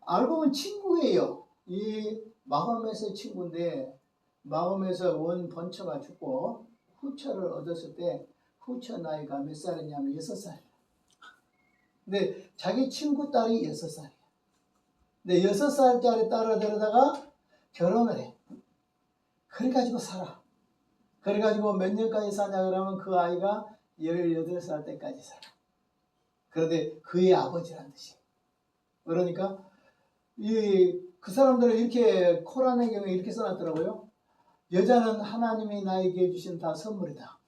알고 보면 친구예요. 이 마호메트의 친구인데 마호메트의 원 번처가 죽고 후처를 얻었을 때 후처 나이가 몇 살이냐면 6살. 근데 자기 친구 딸이 6살이야. 근데 6살짜리 딸을 데려다가 결혼을 해. 그래가지고 살아. 그래가지고 몇 년까지 사냐 그러면 그 아이가 18살 때까지 살아. 그런데 그의 아버지란 뜻이에요. 그러니까 그 사람들은 이렇게 코란의 경우에 이렇게 써놨더라고요. 여자는 하나님이 나에게 주신 다 선물이다.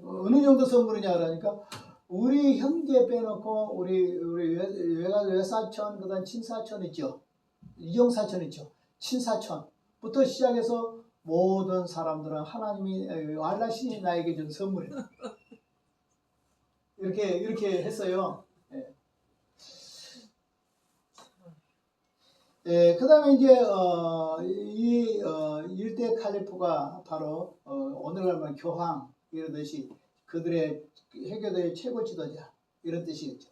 어느 정도 선물이냐 그러니까 우리 형제 빼놓고 우리 외사촌 그다음 친사촌 있죠. 이종사촌 있죠. 친사촌부터 시작해서 모든 사람들은 하나님이 알라신이 나에게 준 선물이다. 이렇게 했어요. 그 다음에 이제 일대 칼리프가 바로 오늘날 말하면 교황 이러듯이 그들의 해교도의 최고 지도자 이런 뜻이겠죠.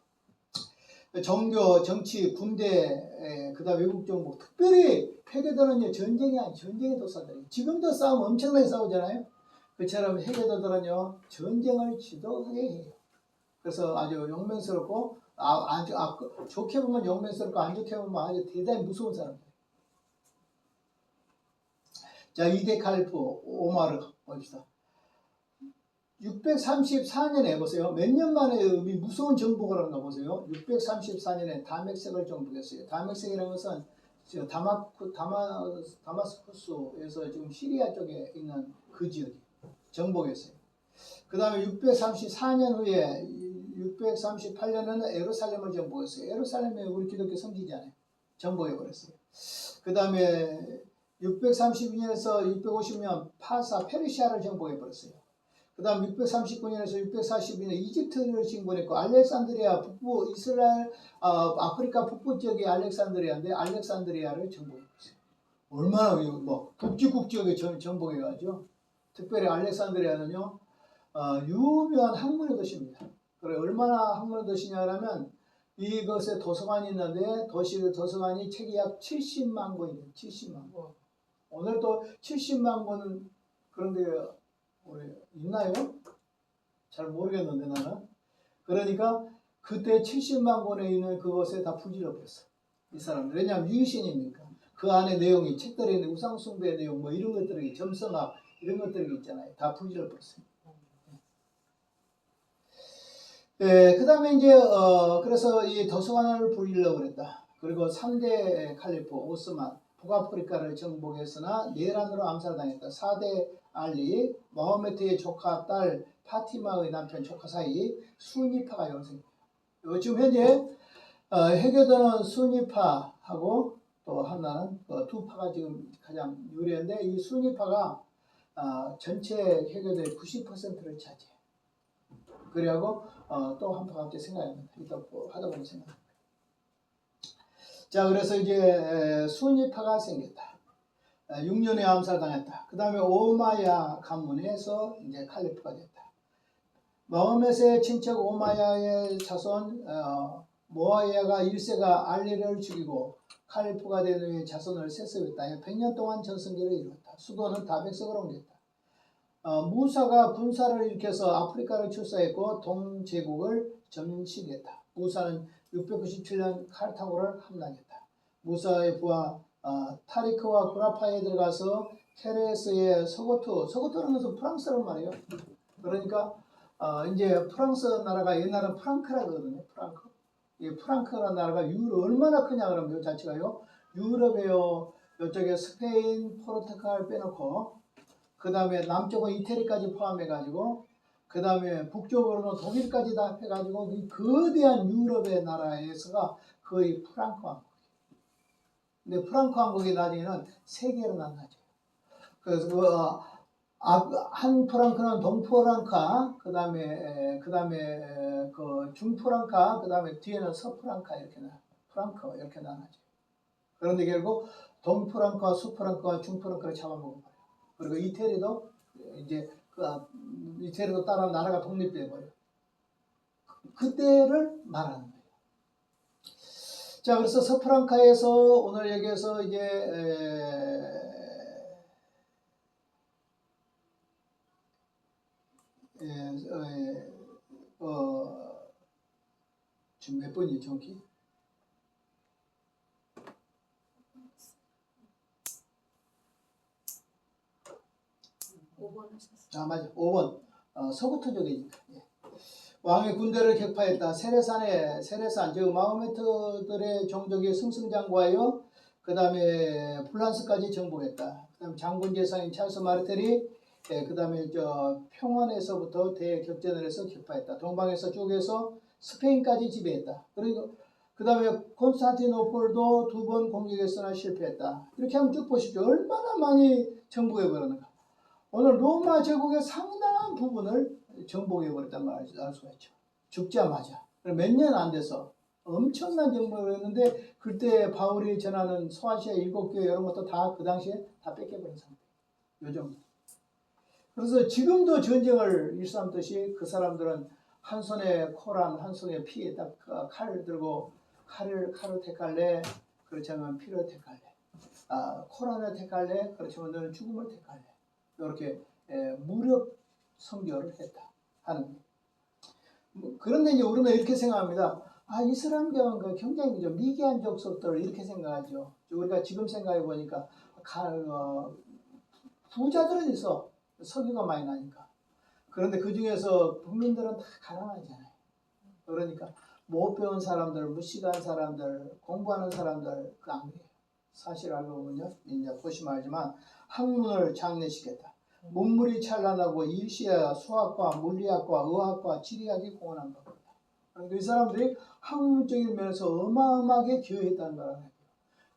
종교, 정치, 군대, 그 다음 외국 정부 특별히 해교도는요 전쟁의 도사들이에요. 지금도 싸움 엄청나게 싸우잖아요. 그처럼 해교도들은요 전쟁을 지도하게 해요. 그래서 아주 용맹스럽고 좋게 보면 용맹스럽고 안 좋게 보면 아주 대단히 무서운 사람들. 자, 이대 칼리프 오마르 봅시다. 634년에 보세요. 몇 년 만에 무서운 정복을 한가 보세요. 634년에 다맥색을 정복했어요. 다맥색이라는 것은 다마스쿠스에서 지금 시리아 쪽에 있는 그 지역이 정복했어요. 그 다음에 634년 후에 638년에는 에루살렘을 정복했어요. 에루살렘이 우리 기독교 성지잖아요. 정복해버렸어요. 그 다음에 632년에서 650년 페르시아를 정복해버렸어요. 그 다음 639년에서 642년 이집트를 침공했고 알렉산드리아 북부 이스라엘 아프리카 북부 지역의 알렉산드리아인데 알렉산드리아를 정복했어요. 얼마나 북지국 지역에 정복해가지고 특별히 알렉산드리아는요 유명한 학문의 도시입니다. 그래 얼마나 학문의 도시냐면 이것에 도서관이 있는데 도서관이 책이 약 70만 권이에요. 70만 권. 와. 오늘 또 70만 권은 그런데 우리 있나요? 잘 모르겠는데 나는. 그러니까 그때 70만 권에 있는 그것에 다 부질러버렸어. 이 사람들. 왜냐하면 유신이니까. 그 안에 내용이 책들에 있는 우상숭배의 내용 뭐 이런 것들이 점성학 이런 것들이 있잖아요. 다 부질러버렸어요. 예, 그 다음에 이제, 그래서 이 도서관을 부리려고 그랬다. 그리고 3대 칼리프 오스만, 북아프리카를 정복했으나 내란으로 암살당했다. 4대 알리, 마호메트의 조카 딸 파티마의 남편 조카 사이 수니파가 형성돼요. 지금 현재 해교도는 수니파하고 또 하나는 두 파가 지금 가장 유리한데 이 수니파가 전체 해교도의 90%를 차지해요. 그리고 또 한 파가 갑자기 생각납니다. 이따 하다 보면 생각납니다. 자, 그래서 이제 수니파가 생겼다. 6년에 암살당했다. 그 다음에 오마야 가문에서 이제 칼리프가 됐다. 마호멧의 친척 오마야의 자손 모아야가 1세가 알리를 죽이고 칼리프가 된 후에 자손을 세습했다. 100년 동안 전성기를 이뤘다. 수도는 다백석으로 옮겼다. 무사가 군사를 일으켜서 아프리카를 출사했고 동제국을 점식했다. 무사는 697년 카르타고를 함락했다. 무사의 부하 타리크와 구라파에 들어가서 케레스의 서고트라는 것은 프랑스란 말이에요. 그러니까 이제 프랑스 나라가 옛날은 프랑크라거든요. 프랑크. 이 프랑크라는 나라가 유럽 얼마나 크냐 그러면 이 자체가요. 유럽에요. 이쪽에 스페인, 포르투갈 빼놓고 그 다음에 남쪽은 이태리까지 포함해가지고 그 다음에 북쪽으로는 독일까지 다 해가지고 이 거대한 유럽의 나라에서가 거의 프랑크 왕국이에요. 근데 프랑크 왕국이 나중에는 세계로 나눠져요. 그래서 한 프랑크는 동프랑카, 그 다음에 그 중프랑카, 그 다음에 뒤에는 서프랑카 프랑크 이렇게 나눠져요. 그런데 결국 동프랑카, 서프랑카, 중프랑카를 잡아먹어버려요. 그리고 이태리도 이제 이태리도 따라 나라가 독립돼 버려. 그때를 말하는 거예요. 자, 그래서 서프랑카에서 오늘 여기에서 이제 지금 몇 번이에요, 정확히? 5번 하셨어요. 맞아. 5번. 서구트족이니까. 예. 왕의 군대를 격파했다. 세레산, 즉 마호메트들의 종족이 승승장구하여 그 다음에 프랑스까지 정복했다. 그 다음에 장군 제사인 찰스 마르텔이 그 다음에 평원에서부터 대격전을 해서 격파했다. 동방에서 쭉 해서 스페인까지 지배했다. 그리고 그 다음에 콘스탄티노폴도 2번 공격했으나 실패했다. 이렇게 한번 쭉 보십시오. 얼마나 많이 정복해버렸는가. 오늘 로마 제국의 상당한 부분을 정복해버렸단 말을 알 수가 있죠. 죽자마자. 몇 년 안 돼서 엄청난 정복을 했는데 그때 바울이 전하는 소아시아 7교회 이런 것도 다 그 당시에 다 뺏겨버린 상태. 요 정도. 그래서 지금도 전쟁을 일삼듯이 그 사람들은 한 손에 코란, 한 손에 피에 딱 칼을 들고 칼을 택할래? 그렇지 않으면 피를 택할래? 코란을 택할래? 그렇지 않으면 너는 죽음을 택할래? 이렇게 무력 선교를 했다 하는 거예요. 그런데 이제 우리는 이렇게 생각합니다. 이슬람교는 굉장히 좀 미개한 족속들 이렇게 생각하죠. 우리가 지금 생각해 보니까 부자들은 있어. 석유가 많이 나니까. 그런데 그 중에서 국민들은 다 가난하잖아요. 그러니까 못 배운 사람들, 무식한 사람들, 공부하는 사람들 그 안 그래요. 사실 알고 보면요. 이제 보시면 알지만 학문을 장려시켰다. 문물이 찬란하고 일시야 수학과 물리학과 의학과 지리학이 공헌한 겁니다. 그러니까 이 사람들이 학문적인 면에서 어마어마하게 기여했다는 거예요.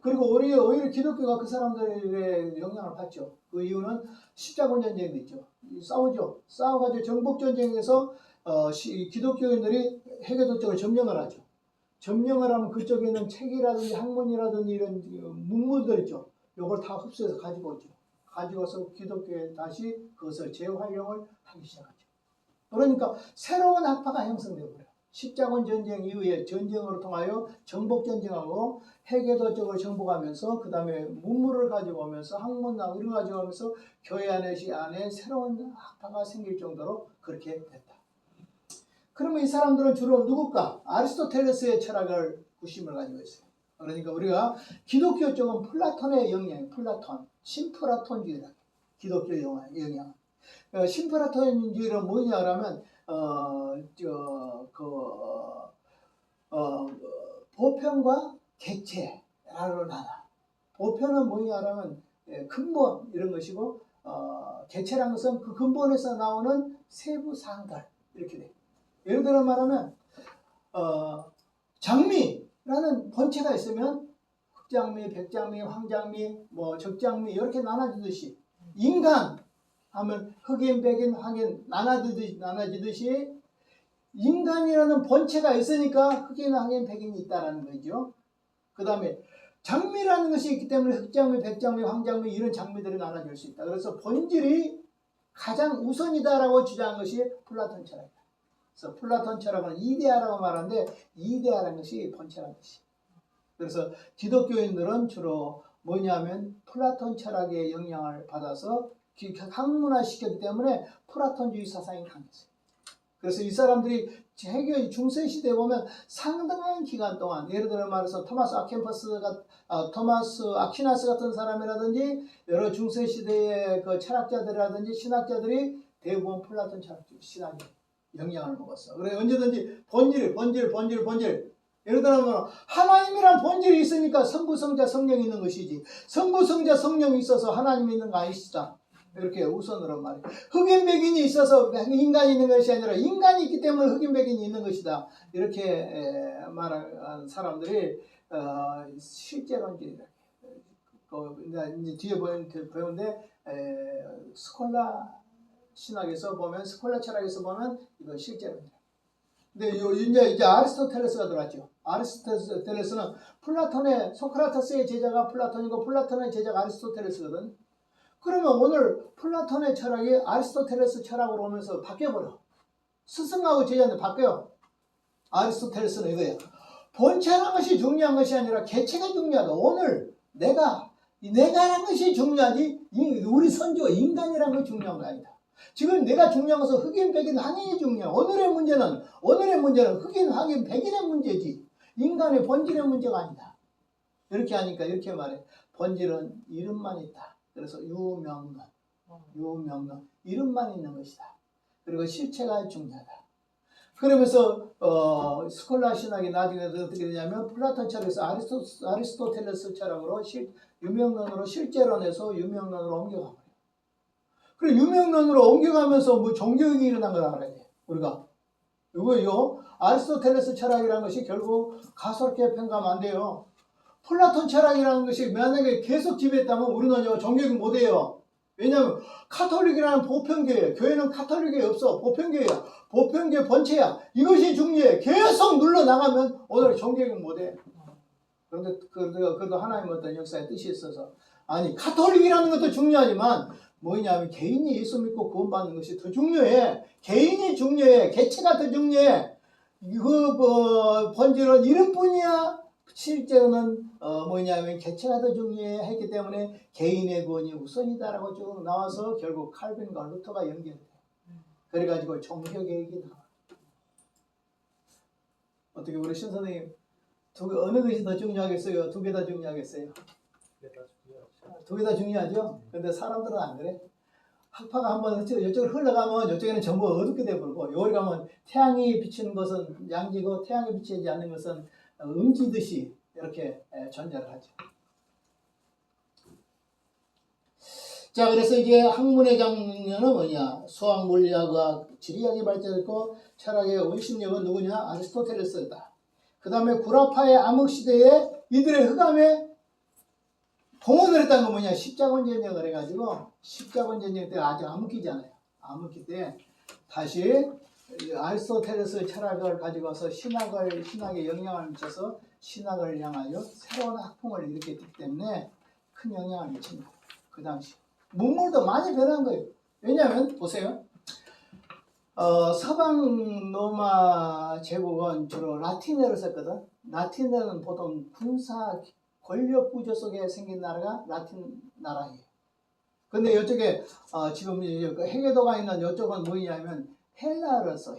그리고 오히려 기독교가 그 사람들의 영향을 받죠. 그 이유는 십자군 전쟁도 있죠. 싸워가지고 정복전쟁에서 기독교인들이 해교도 쪽을 점령을 하죠. 점령을 하면 그쪽에 있는 책이라든지 학문이라든지 이런 문물들 있죠. 이걸 다 흡수해서 가지고 오죠. 가지고서 기독교에 다시 그것을 재활용을 하기 시작하죠. 그러니까 새로운 학파가 형성되어 버려요. 십자군 전쟁 이후에 전쟁으로 통하여 정복 전쟁하고 해계도 쪽을 정복하면서 그 다음에 문물을 가지고 오면서 학문하고 이런 거 가지고 오면서 교회 안에 새로운 학파가 생길 정도로 그렇게 됐다. 그러면 이 사람들은 주로 누굴까? 아리스토텔레스의 철학을 구심을 가지고 있어요. 그러니까 우리가 기독교 쪽은 플라톤의 영향, 플라톤, 신플라톤주의다. 기독교 영향. 신플라톤주의는 뭐냐 그러면 보편과 객체라고 나눠. 보편은 뭐냐 그러면 근본 이런 것이고 객체라는 것은 그 근본에서 나오는 세부 사항들 이렇게 돼. 예를 들어 말하면 장미라는 본체가 있으면 흑장미, 백장미, 황장미, 뭐 적장미 이렇게 나눠지듯이 인간 하면 흑인, 백인, 황인 나눠지듯이 인간이라는 본체가 있으니까 흑인, 황인, 백인이 있다라는 거죠. 그 다음에 장미라는 것이 있기 때문에 흑장미, 백장미, 황장미 이런 장미들이 나눠질 수 있다. 그래서 본질이 가장 우선이다라고 주장한 것이 플라톤 철학이다. 그래서 플라톤 철학은 이데아라고 말하는데 이데아라는 것이 본체라는 것이. 그래서 기독교인들은 주로 뭐냐면 플라톤 철학의 영향을 받아서 학문화시켰기 때문에 플라톤주의 사상이 강했어요. 그래서 이 사람들이 해교 중세시대에 보면 상당한 기간 동안 예를 들어 말해서 토마스 아퀴나스 같은 사람이라든지 여러 중세시대의 그 철학자들이라든지 신학자들이 대부분 플라톤 철학주의 신학에 영향을 먹었어. 그래 언제든지 본질. 예를 들면 하나님이란 본질이 있으니까 성부, 성자, 성령이 있는 것이지. 성부, 성자, 성령이 있어서 하나님이 있는 거 아니시다. 이렇게 우선으로 말해. 흑인, 백인이 있어서 인간이 있는 것이 아니라 인간이 있기 때문에 흑인, 백인이 있는 것이다. 이렇게 말하는 사람들이 실제론주의다. 이제 뒤에 배우는데 스콜라 신학에서 보면 스콜라 철학에서 보면 이거 실제론이다. 근데 이제 아리스토텔레스가 들어왔죠. 아리스토텔레스는 플라톤의 소크라테스의 제자가 플라톤이고 플라톤의 제자가 아리스토텔레스거든. 그러면 오늘 플라톤의 철학이 아리스토텔레스 철학으로 오면서 바뀌어버려. 스승하고 제자한테 바뀌어요. 아리스토텔레스는 이거예요. 본체라는 것이 중요한 것이 아니라 개체가 중요하다. 오늘 내가라는 것이 중요하지 우리 선조 인간이라는 것이 중요한 거 아니다. 지금 내가 중요한 것은 흑인, 백인, 황인이 중요해. 오늘의 문제는 흑인, 황인, 백인의 문제지. 인간의 본질의 문제가 아니다. 이렇게 하니까 이렇게 말해. 본질은 이름만 있다. 그래서 유명론. 이름만 있는 것이다. 그리고 실체가 중요하다. 그러면서 스콜라 신학이 나중에 어떻게 되냐면 플라톤 철학에서 아리스토텔레스 철학으로 유명론으로 실제론에서 유명론으로 옮겨가고 그리고 유명론으로 옮겨가면서 뭐 종교육이 일어난 걸 알아야 돼. 우리가 이거요. 아리스토텔레스 철학이라는 것이 결국 가소롭게 평가하면 안 돼요. 플라톤 철학이라는 것이 만약에 계속 지배했다면 우리는 종교육 못해요. 왜냐하면 카톨릭이라는 보편교회, 교회는 카톨릭이 없어. 보편교회야. 보편교회 본체야. 이것이 중요해. 계속 눌러나가면 오늘 종교육 못해. 그런데 그래도 하나님의 어떤 역사의 뜻이 있어서 아니 카톨릭이라는 것도 중요하지만 뭐냐면 개인이 예수 믿고 구원받는 것이 더 중요해. 개인이 중요해. 개체가 더 중요해. 본질은 이름뿐이야. 실제로는 뭐냐면 개체가 더 중요해 했기 때문에 개인의 구원이 우선이다라고 쭉 나와서 결국 칼빈과 루터가 연결돼. 그래가지고 종교개혁이 나와. 어떻게 우리 신 선생님 어느 것이 더 중요하겠어요? 두 개 다 중요하겠어요? 두 개 다 중요하죠? 근데 사람들은 안 그래. 학파가 한번 이쪽으로 흘러가면 이쪽에는 전부 어둡게 되버리고 여기 가면 태양이 비치는 것은 양지고 태양이 비치지 않는 것은 음지듯이 이렇게 존재를 하죠. 자, 그래서 이제 학문의 장면은 뭐냐? 수학, 물리학과 지리학이 발전했고 철학의 원심력은 누구냐? 아리스토텔레스다. 그 다음에 구라파의 암흑시대에 이들의 흑암에 동원을 했다는 건 뭐냐? 십자군 전쟁을 해가지고 십자군 전쟁 때 아직 암흑기잖아요. 암흑기 때 다시 아리스토텔레스 철학을 가지고 와서 신학에 영향을 미쳐서 신학을 향하여 새로운 학풍을 일으켰기 때문에 큰 영향을 미칩니다. 그 당시 문물도 많이 변한 거예요. 왜냐하면 보세요. 서방 로마 제국은 주로 라틴어를 썼거든. 라틴어는 보통 군사 권력 구조 속에 생긴 나라가 라틴 나라예요. 근데 이쪽에 지금 그 해계도가 있는 이쪽은 뭐냐면 헬라어를 써.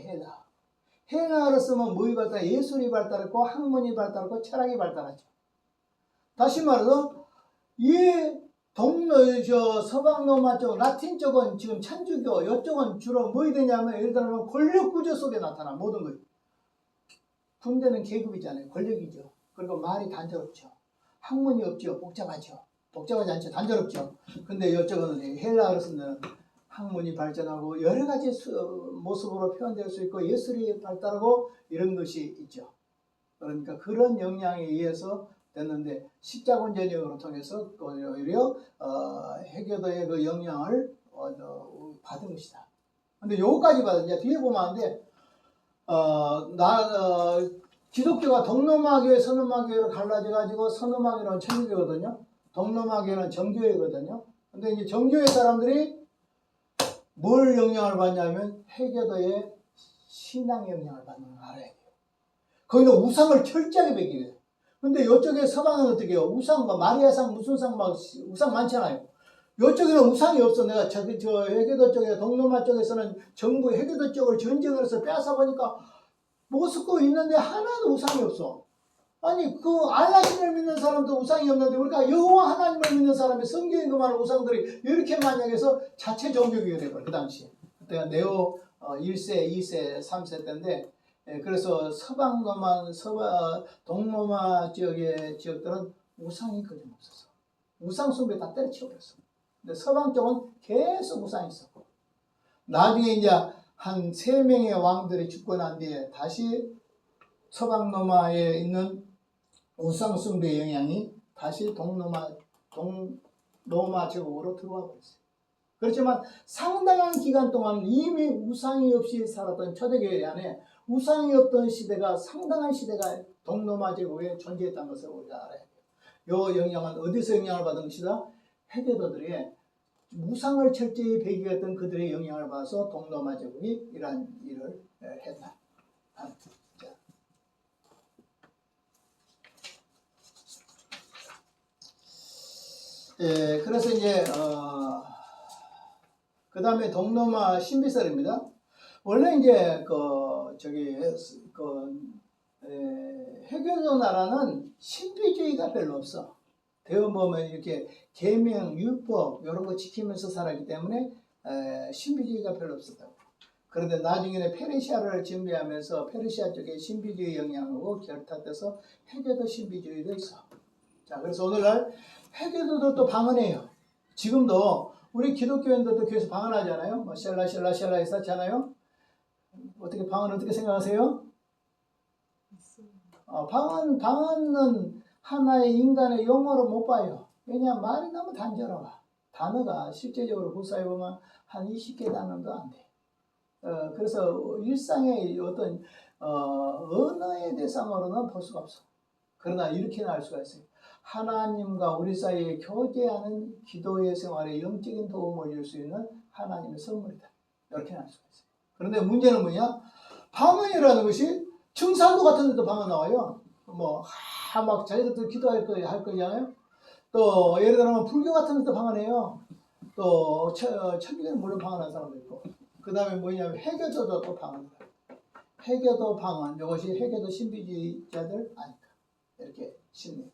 헬라어를 쓰면 뭐이 발달? 예술이 발달했고 학문이 발달했고 철학이 발달하죠. 다시 말해서 이 서방 로마 쪽, 라틴 쪽은 지금 천주교, 이쪽은 주로 뭐이 되냐면 예를 들면 권력 구조 속에 나타나 모든 것. 군대는 계급이잖아요. 권력이죠. 그리고 말이 단조롭죠. 학문이 없죠. 복잡하죠. 복잡하지 않죠. 단조롭죠. 근데 이쪽은 헬라어로 쓴다는 학문이 발전하고 여러 가지 모습으로 표현될 수 있고 예술이 발달하고 이런 것이 있죠. 그러니까 그런 영향에 의해서 됐는데 십자군 전쟁으로 통해서 오히려 해교도의 그 영향을 받은 것이다. 근데 요거까지 받은 이제 뒤에 보면 안 돼. 기독교가 동로마교회, 서로마교회로 갈라져가지고 서로마교회는 천주교거든요. 동로마교회는 정교회거든요. 근데 이제 정교회 사람들이 뭘 영향을 받냐면 해교도의 신앙 영향을 받는 걸 알아야 돼요. 거기는 우상을 철저하게 베기래요. 근데 이쪽에 서방은 어떻게 해요? 우상, 마리아상, 무슨 상, 우상 많잖아요. 이쪽에는 우상이 없어. 내가 저 해교도 쪽에, 동로마 쪽에서는 정부 해교도 쪽을 전쟁을 해서 빼앗아 보니까 모스크 있는데 하나도 우상이 없어. 아니 그 알라신을 믿는 사람도 우상이 없는데 우리가 여호와 하나님을 믿는 사람의 성경에 그만한 우상들이 이렇게 만약해서 자체 종교교가 돼버려. 그 당시에 그때가 네오 1세, 2세, 3세 때인데 그래서 동로마 지역의 지역들은 우상이 거의 없었어. 우상 숭배 다 때려치워버렸어. 근데 서방 쪽은 계속 우상이 있었고 나중에 이제 한 3명의 왕들이 죽고 난 뒤에 다시 서방 로마에 있는 우상 숭배의 영향이 다시 동로마 제국으로 들어와 버렸어요. 그렇지만 상당한 기간 동안 이미 우상이 없이 살았던 초대교회 안에 우상이 없던 시대가 상당한 시대가 동로마 제국에 존재했다는 것을 우리가 알아야 돼요. 이 영향은 어디서 영향을 받은 것이다? 해교도들이 우상을 철저히 배기했던 그들의 영향을 받아서 동로마 제국이 이러한 일을 했다. 그래서 이제 그 다음에 동로마 신비설입니다. 원래 이제 해교도 나라는 신비주의가 별로 없어. 대원 보면 이렇게 계명, 율법 이런 거 지키면서 살았기 때문에 신비주의가 별로 없었다고. 그런데 나중에는 페르시아를 준비하면서 페르시아 쪽에 신비주의 영향하고 결탁돼서 해교도 신비주의도 있어. 자, 그래서 오늘날 해교도도 또 방언해요. 지금도 우리 기독교인들도 교회에서 방언하잖아요. 뭐 셀라 했었잖아요. 어떻게 방언 어떻게 생각하세요? 방언은 하나의 인간의 용어로 못 봐요. 왜냐하면 말이 너무 단조로워. 단어가 실제적으로 구사해 보면 한 20개 단어도 안 돼. 그래서 일상의 어떤 언어의 대상으로는 볼 수가 없어. 그러나 이렇게는 알 수가 있어요. 하나님과 우리 사이에 교제하는 기도의 생활에 영적인 도움을 줄 수 있는 하나님의 선물이다. 이렇게는 알 수가 있어요. 그런데 문제는 뭐냐? 방언이라는 것이 청산도 같은 데도 방언 나와요. 막 자기들도 기도할 거잖아요. 또 예를 들면 불교 같은 데도 방언해요. 또 천주교는 물론 방언하는 사람도 있고. 그 다음에 뭐냐면 해교도도 또 방언이다. 해교도 방언, 이것이 해교도 신비주의자들 아닐까. 이렇게 신뢰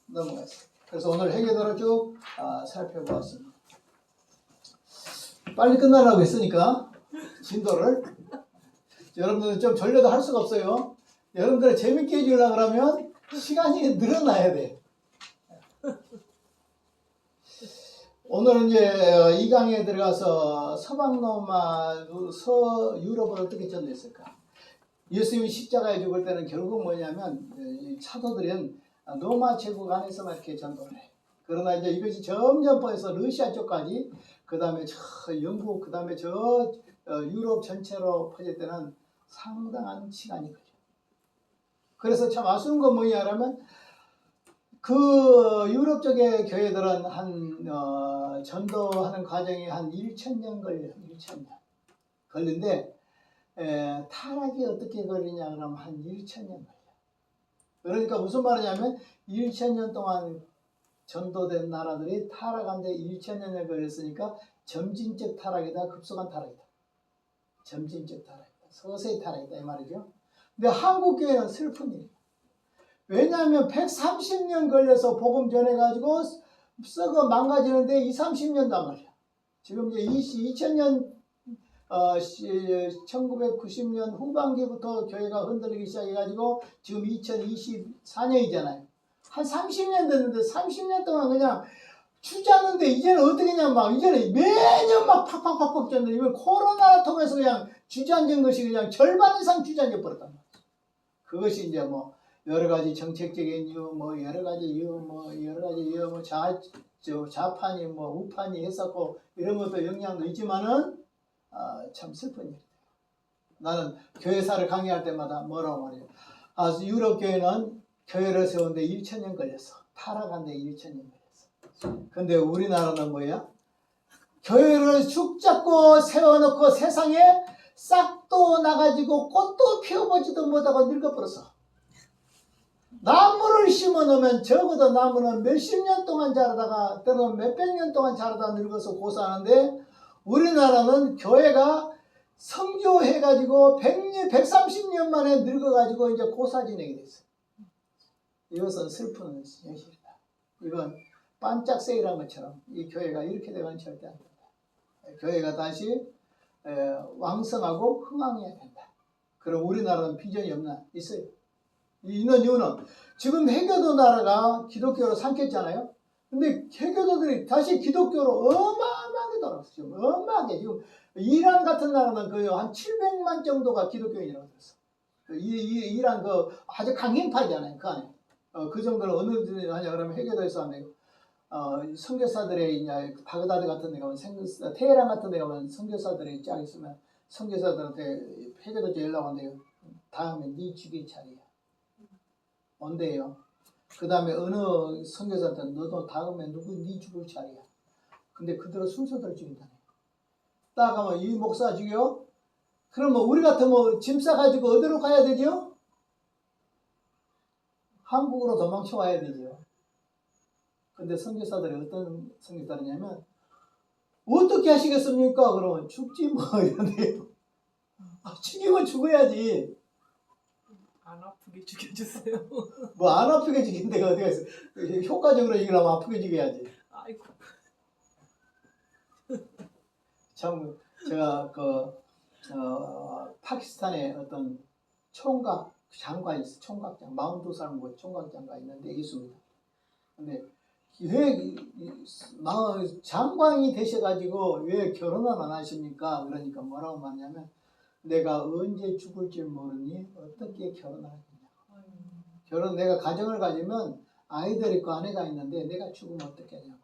넘어갔어요. 그래서 오늘 해교도를 쭉 살펴보았습니다. 빨리 끝나려고 했으니까 진도를 여러분들은 좀 졸려도 할 수가 없어요. 여러분들 재밌게 해주려고 그러면 시간이 늘어나야 돼. 오늘은 이제 이 강의에 들어가서 서방 로마, 서유럽을 어떻게 전도했을까? 예수님이 십자가에 죽을 때는 결국 뭐냐면 사도들은 로마 제국 안에서만 이렇게 전도를 해. 그러나 이제 이것이 점점 퍼져서 러시아 쪽까지, 그 다음에 저 영국, 그 다음에 저 유럽 전체로 퍼질 때는 상당한 시간이 걸려. 그래서 참 아쉬운 건 뭐냐면 그 유럽 쪽의 교회들은 전도하는 과정이 한 1,000년 걸려. 1,000년 걸린데 타락이 어떻게 걸리냐 그러면 한 1,000년 걸려. 그러니까 무슨 말이냐면 1,000년 동안 전도된 나라들이 타락한데 1,000년에 걸렸으니까 점진적 타락이다, 급속한 타락이다. 점진적 타락이다, 서서히 타락이다 이 말이죠. 근데 한국 교회는 슬픈 일이에요. 왜냐하면 130년 걸려서 복음 전해가지고 썩어 망가지는데 30년도 안 걸려. 지금 이제 2000년 1990년 후반기부터 교회가 흔들리기 시작해가지고 지금 2024년이잖아요. 한 30년 됐는데 30년 동안 그냥 주저하는데 이제는 어떻게 하냐면 막 이제는 매년 막 팍팍팍팍 쳤는데 이번 코로나를 통해서 그냥 주저앉은 것이 그냥 절반 이상 주저앉아 버렸단 말이에요. 그것이 이제 뭐 여러 가지 정책적인 이유, 뭐 여러 가지 이유, 뭐 좌판이 뭐 우판이 했었고 이런 것도 영향도 있지만은 참 슬픈 일이에요. 나는 교회사를 강의할 때마다 뭐라고 말해요. 유럽 교회는 교회를 세우는데 1,000년 걸렸어. 타락한데 1,000년 걸렸어. 근데 우리나라는 뭐야? 교회를 죽 잡고 세워놓고 세상에 싹도 나가지고 꽃도 피워보지도 못하고 늙어버렸어. 나무를 심어 놓으면 적어도 나무는 몇십 년 동안 자라다가 때로는 몇백 년 동안 자라다 늙어서 고사하는데 우리나라는 교회가 성교해가지고 130년 만에 늙어가지고 이제 고사 지내게 됐어요. 이것은 슬픈 현실이다. 이건 반짝 세일한 것처럼 이 교회가 이렇게 되면 절대 안 된다. 교회가 다시 왕성하고 흥황해야 된다. 그럼 우리나라는 비전이 없나? 있어요. 있는 이유는 지금 해교도 나라가 기독교로 삼켰잖아요. 근데 해교도들이 다시 기독교로 어마어마하게 돌아갔어요. 지금 어마하게. 지금 이란 같은 나라는 거의 한 700만 정도가 기독교인이라고 들었어. 이란 그 아주 강행파잖아요. 그 안에. 그 정도는 어느 정도 하냐 그러면 해교도에서 하면 선교사들의 이제 바그다드 같은 데 가면 테헤란 같은 데 가면 선교사들이 쫙 있으면 선교사들한테 해교도에 연락 온대요. 다음에 네 죽일 차례야. 온대요. 그 다음에 어느 선교사한테 너도 다음에 누구 네 죽을 차례야. 근데 그대로 순서대로 죽인다네. 딱 하면 이 목사 죽여? 그러면 우리 같으면 짐 싸가지고 어디로 가야 되죠? 한국으로 도망쳐 와야 되죠. 근데 선교사들이 어떤 선교사들이냐면 어떻게 하시겠습니까? 그러면 죽지 뭐 이런데요. 죽이면 죽어야지. 안 아프게 죽여주세요. 뭐 안 아프게 죽인 데가 어디가 있어. 효과적으로 이기려면 아프게 죽여야지. 아이고. 참 제가 파키스탄에 어떤 총각 장관이 있어. 총각장 42살 뭐 총각 장관 있는데 있습니다. 근데 왜 장관이 되셔가지고 왜 결혼을 안 하십니까? 그러니까 뭐라고 말하냐면 내가 언제 죽을지 모르니 어떻게 결혼하겠냐. 내가 가정을 가지면 아이들 있고 아내가 있는데 내가 죽으면 어떻게 하냐고.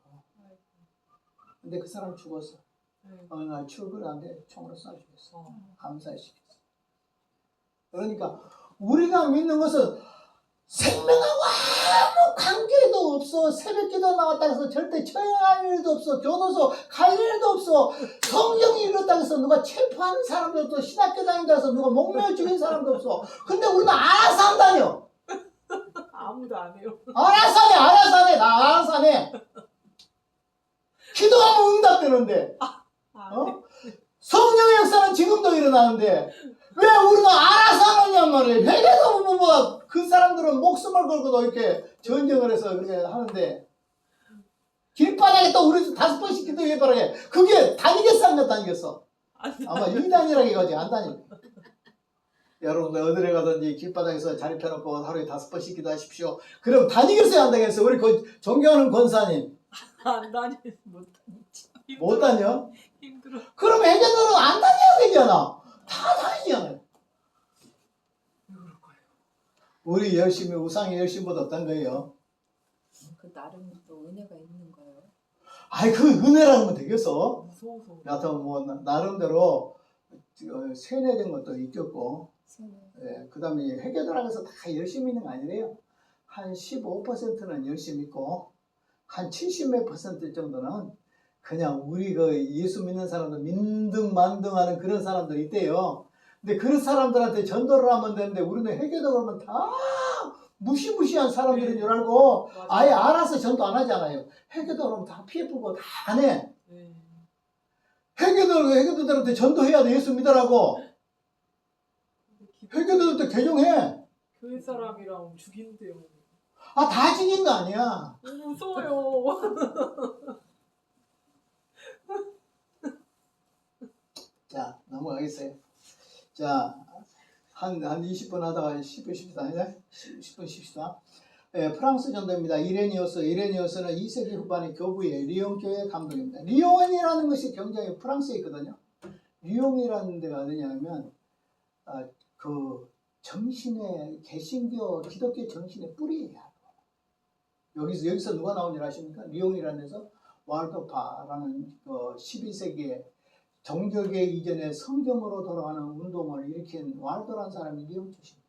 근데 그 사람 죽었어. 어느 날 출근하는데 총으로 쏴 죽였어. 감사시켰어. 그러니까 우리가 믿는 것은 생명하고 아무 관계도 없어. 새벽기도 나왔다 해서 절대 처형할 일도 없어. 교도소 갈 일도 없어. 성경이 읽었다고 해서 누가 체포하는 사람도 없어. 신학교 다닌다 해서 누가 목매어 죽인 사람도 없어. 근데 우리는 알아서 한다뇨. 아무도 안 해요. 알아서 하네. 나 알아서 하네. 기도하면 응답되는데. 성령의 역사는 지금도 일어나는데 왜 우리는 알아서 하느냐 말이에요. 회개도 뭐 그 사람들은 목숨을 걸고도 이렇게 전쟁을 해서 그렇게 하는데 길바닥에 또 우리도 5번씩 기도해 바라게 그게 다니겠어 안 다니겠어? 아마 2단이라고 해가지고 안 다니네. 여러분들 어디를 가든지 길바닥에서 자리 펴놓고 하루에 5번씩 기도하십시오. 그럼 다니겠어요 안 다니겠어요? 우리 존경하는 권사님 안 다니 못 다녀? 힘들어. 그럼 회개들은 안 다녀야 되잖아. 다 다니잖아요. 우리 열심히 우상의 열심보다 어떤 거예요? 그 나름 또 은혜가 있는 거예요. 아이 그 은혜라는 건 되겠어. 무서워서. 여하튼 뭐 나름대로 세뇌된 것도 있겠고, 예, 그 다음에 회계도라고 해서 다 열심히 있는 거 아니래요. 한 15%는 열심히 있고, 한 70몇 % 정도는 그냥 우리 그 예수 믿는 사람들 민등만등하는 그런 사람들이 있대요. 근데 그런 사람들한테 전도를 하면 되는데 우리는 회개도 그러면 다 무시무시한 사람들인 줄 알고 맞아요. 아예 알아서 전도 안 하잖아요. 회개도 그러면 다 피해 보고 다 안 해. 네. 회개도들한테 전도해야 돼. 예수 믿으라고. 회개도들한테 개종해. 교회 사람이랑 죽인대요. 아, 다 죽인 거 아니야. 무서워요. 자, 넘어가겠어요. 자, 한 20분 하다가 10분 쉽시다. 10분 쉽시다. 프랑스 전도입니다. 이레니오스는 2세기 후반의 교부의 리옹교회 감독입니다. 리옹이라는 것이 굉장히 프랑스에 있거든요. 리옹이라는 데가 어디냐면 그 정신의 개신교 기독교 정신의 뿌리예요. 여기서 누가 나온 줄 아십니까? 리옹이라는 데서 왈도파라는 12세기에 종교계 이전에 성경으로 돌아가는 운동을 일으킨 왈도라는 사람이 리옹 출신이에요.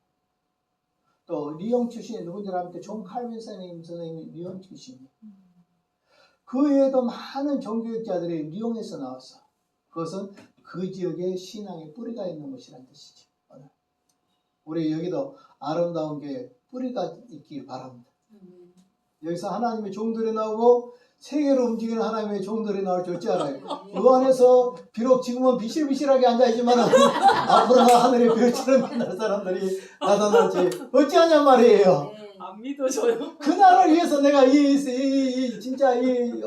또 리옹 출신이 누군지 알면 존 칼빈 선생님이 리옹 출신이에요. 그 외에도 많은 종교학자들이 리옹에서 나왔어. 그것은 그 지역에 신앙의 뿌리가 있는 곳이라는 뜻이죠. 우리 여기도 아름다운 게 뿌리가 있길 바랍니다. 여기서 하나님의 종들이 나오고 세계로 움직이는 하나님의 종들이 나올 줄 어찌 알아요? 그 안에서 비록 지금은 비실비실하게 앉아있지만 앞으로는 하늘의 별처럼 빛날 사람들이 나타날지 어찌하냔 말이에요. 안 믿어져요. 그날을 위해서 내가 진짜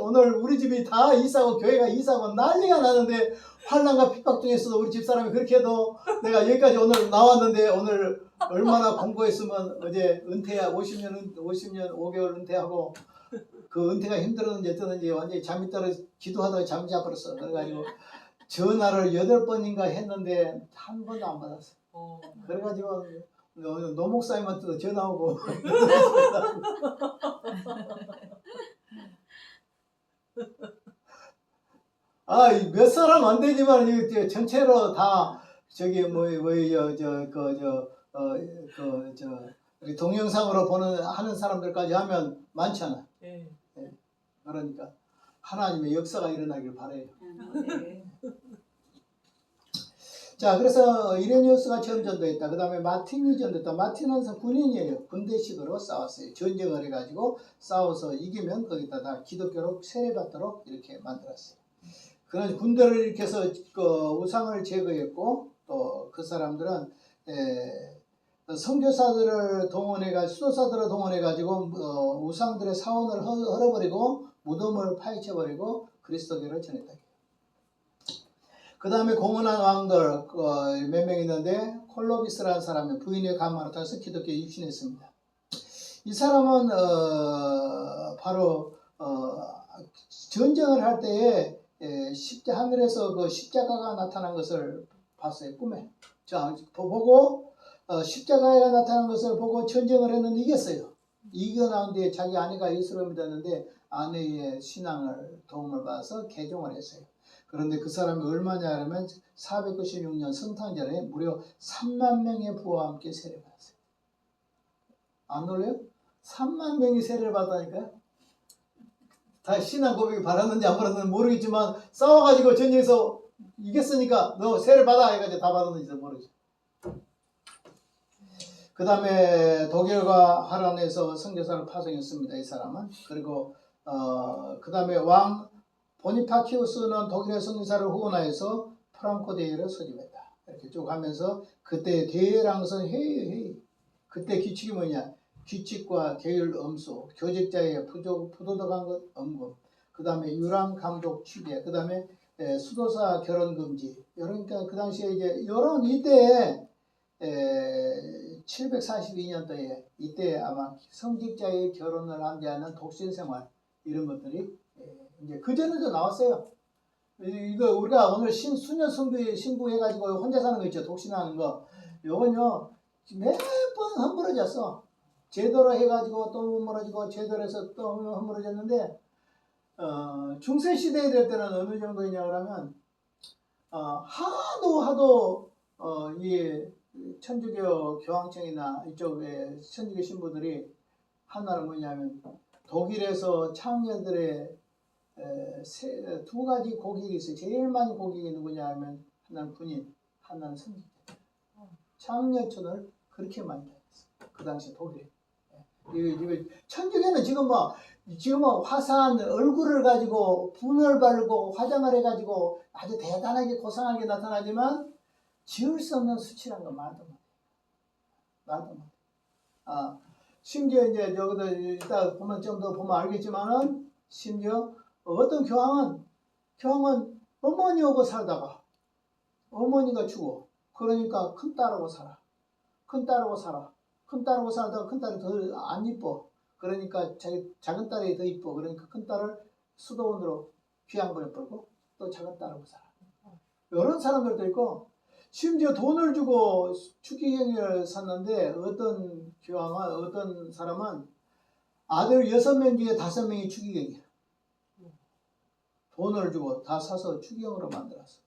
오늘 우리 집이 다 이사고 교회가 이사고 난리가 나는데 환난과 핍박 중에서도 우리 집사람이 그렇게 해도 내가 여기까지 오늘 나왔는데 오늘 얼마나 공부했으면 어제 은퇴야 50년 5개월 은퇴하고 그 은퇴가 힘들었는지 어쩌든지 완전히 잠이 떨어져 기도하다가 잠이 자버렸어. 그래가지고 전화를 8번인가 했는데 한 번도 안 받았어. 그래가지고 노 목사님한테도 전화 오고 몇 사람 안 되지만 이 전체로 다 저기 우리 동영상으로 하는 사람들까지 하면 많잖아. 네. 그러니까 하나님의 역사가 일어나길 바라요. 네. 자, 그래서 이레니우스가 처음 전도했다. 그 다음에 마틴이 전도했다. 마틴은 군인이에요. 군대식으로 싸웠어요. 전쟁을 해가지고 싸워서 이기면 거기다 다 기독교로 세례받도록 이렇게 만들었어요. 그런 군대를 일으켜서 우상을 제거했고 또 그 사람들은 선교사들을 동원해가지고 수도사들을 동원해가지고 우상들의 사원을 헐어버리고 무덤을 파헤쳐버리고 그리스도교를 전했다. 그 다음에 공헌한 왕들 몇 명 있는데 콜로비스라는 사람은 부인의 가문을 타서 기독교에 입신했습니다. 이 사람은 바로 전쟁을 할 때에 하늘에서 그 십자가가 나타난 것을 봤어요. 꿈에. 자, 보고 십자가가 나타난 것을 보고 전쟁을 했는데 이겼어요. 이겨 나온 뒤에 자기 아내가 예수를 믿었는데 아내의 신앙을 도움을 받아서 개종을 했어요. 그런데 그 사람이 얼마냐 하면 496년 성탄절에 무려 3만 명의 부와 함께 세례를 받았어요. 안 놀래요? 3만 명이 세례를 받다니까요. 다 신앙 고백이 받았는지 안 받았는지 모르겠지만 싸워가지고 전쟁에서 이겼으니까 너 세례 받아 해가지고 다 받았는지도 모르죠. 그 다음에 독일과 하란에서 선교사를 파송했습니다. 이 사람은. 그리고 그 다음에 왕 보니파키우스는 독일의 선교사를 후원하여서 프랑코 대회를 소집했다. 이렇게 쭉 하면서 그때 대회랑선 회의 그때 규칙이 뭐냐? 규칙과 계율 엄수, 교직자의 부도덕한 것 엄금, 그 다음에 유랑 감독 취재, 그 다음에 수도사 결혼 금지. 그러니까 그 당시에 이제 이런 이때에 742년도에 이때 아마 성직자의 결혼을 한대하는 독신 생활 이런 것들이 이제 그 전에도 나왔어요. 이거 우리가 오늘 수녀 신부해가지고 혼자 사는 거 있죠. 독신하는 거. 요건요 몇 번 허물어졌어. 제대로 해가지고 또 허물어지고 제대로 해서 또 허물어졌는데 중세 시대에 될 때는 어느 정도이냐 그러면 하도 이 천주교 교황청이나 이쪽에 천주교 신부들이 하나는 뭐냐면 독일에서 창녀들의 두 가지 고객이 있어요. 제일 많이 고객이 누구냐 하면 하나는 군인, 하나는 선지자. 장려촌을 그렇게 많이 다녔어요. 그 당시 독일에. 이거 천주교는 지금 뭐 화사한 얼굴을 가지고 분을 바르고 화장을 해가지고 아주 대단하게 고상하게 나타나지만 지을 수 없는 수치란 건 말도 못해. 말도 못해. 심지어 이제 여기다 이따 보면 좀 더 보면 알겠지만은 심지어 어떤 교황은 어머니하고 살다가 어머니가 죽어. 그러니까 큰딸하고 살아. 큰딸하고 살다가 큰딸이 더 안 이뻐. 그러니까 자기 작은 딸이 더 이뻐. 그러니까 큰딸을 수도원으로 귀양 보내버리고 또 작은 딸하고 살아. 이런 사람들도 있고 심지어 돈을 주고 추기경을 샀는데 어떤 사람은 아들 6명 중에 5명이 추기경이야. 돈을 주고 다 사서 추기경으로 만들었어.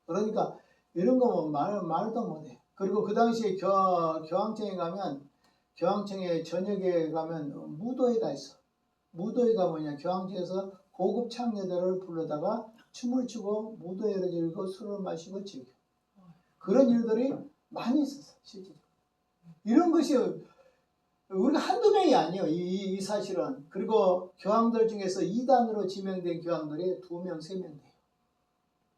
그러니까 이런 거면 말도 못해. 그리고 그 당시에 교황청에 저녁에 가면 무도회가 있어. 무도회가 뭐냐? 교황청에서 고급 창녀들을 불러다가 춤을 추고 무도회를 즐기고 술을 마시고 즐겨. 그런 일들이 많이 있었어. 실제로. 이런 것이 우리가 한두 명이 아니에요. 이 사실은. 그리고 교황들 중에서 2단으로 지명된 교황들이 2명, 3명 돼요.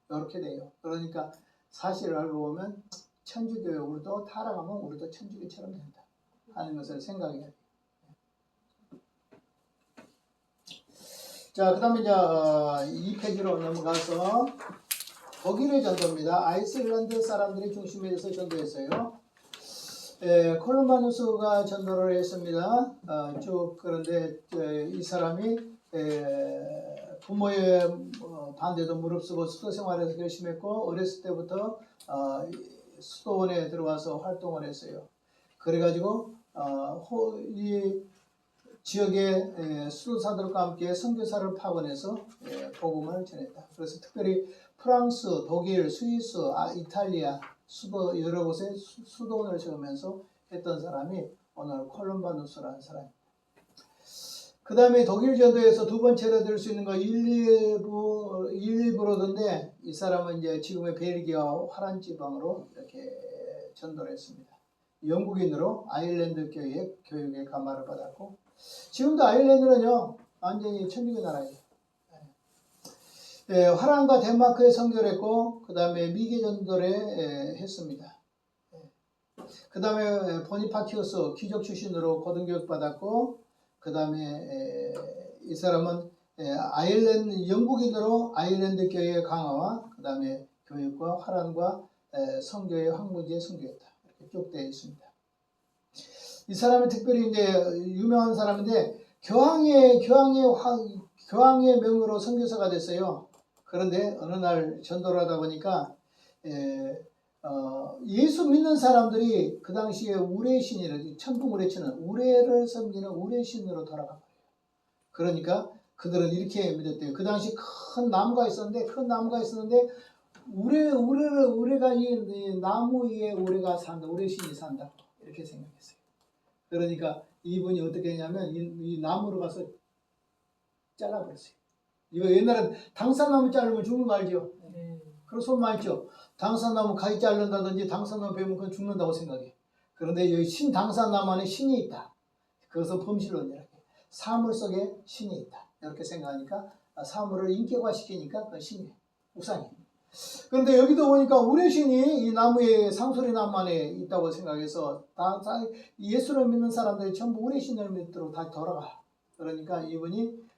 이렇게 돼요. 그러니까 사실을 알고 보면 천주교에 우리도 타락하면 우리도 천주교처럼 된다 하는 것을 생각해야 돼요. 자, 그 다음에 이제 2페이지로 넘어가서 독일의 전도입니다. 아이슬란드 사람들이 중심에 대해서 전도했어요. 콜룸바누스가 전도를 했습니다. 쭉 그런데 이 사람이 부모의 반대도 무릅쓰고 수도 생활에서 열심히 했고 어렸을 때부터 수도원에 들어와서 활동을 했어요. 그래가지고 이 지역의 수도사들과 함께 선교사를 파견해서 복음을 전했다. 그래서 특별히 프랑스, 독일, 스위스, 이탈리아 수도 여러 곳에 수도원을 세우면서 했던 사람이 오늘 콜룸바누스라는 사람입니다. 그 다음에 독일 전도에서 두 번째로 들 수 있는 거 일리브로던데 이 사람은 이제 지금의 벨기아 화란 지방으로 이렇게 전도를 했습니다. 영국인으로 아일랜드 교육에 감화를 받았고 지금도 아일랜드는요 완전히 천주교 나라예요. 화란과 덴마크에 선교를 했고 그 다음에 미개 전도를 했습니다. 그 다음에 보니파티우스 귀족 출신으로 고등교육 받았고 그 다음에 이 사람은 영국인으로 아일랜드 교회의 강화와 그 다음에 교육과 화란과 선교의 황무지에 선교했다. 이렇게 쭉 되어 있습니다. 이 사람은 특별히 이제 유명한 사람인데 교황의 명으로 선교사가 됐어요. 그런데 어느 날 전도를 하다 보니까 예수 믿는 사람들이 그 당시에 우레신이라고 천국 우레신은 우레를 섬기는 우레신으로 돌아간 거예요. 그러니까 그들은 이렇게 믿었대요. 그 당시 큰 나무가 있었는데 우레가 이 나무 위에 우레가 산다, 우레신이 산다 이렇게 생각했어요. 그러니까 이분이 어떻게 했냐면 이 나무로 가서 잘라버렸어요. 이거 옛날엔 당산나무 자르면 죽는 거 알죠? 그런 소문 많이 있죠? 당산나무 가위 자른다든지 당산나무 베면 그건 죽는다고 생각해. 그런데 여기 당산나무 안에 신이 있다. 그것은 범실론이라고 해. 사물 속에 신이 있다. 이렇게 생각하니까 사물을 인격화시키니까 그 신이 우상이에요. 그런데 여기도 보니까 우레신이 이 나무에 상소리 나무 안에 있다고 생각해서 다 예수를 믿는 사람들이 전부 우레신을 믿도록 다 돌아가. 그러니까 이분이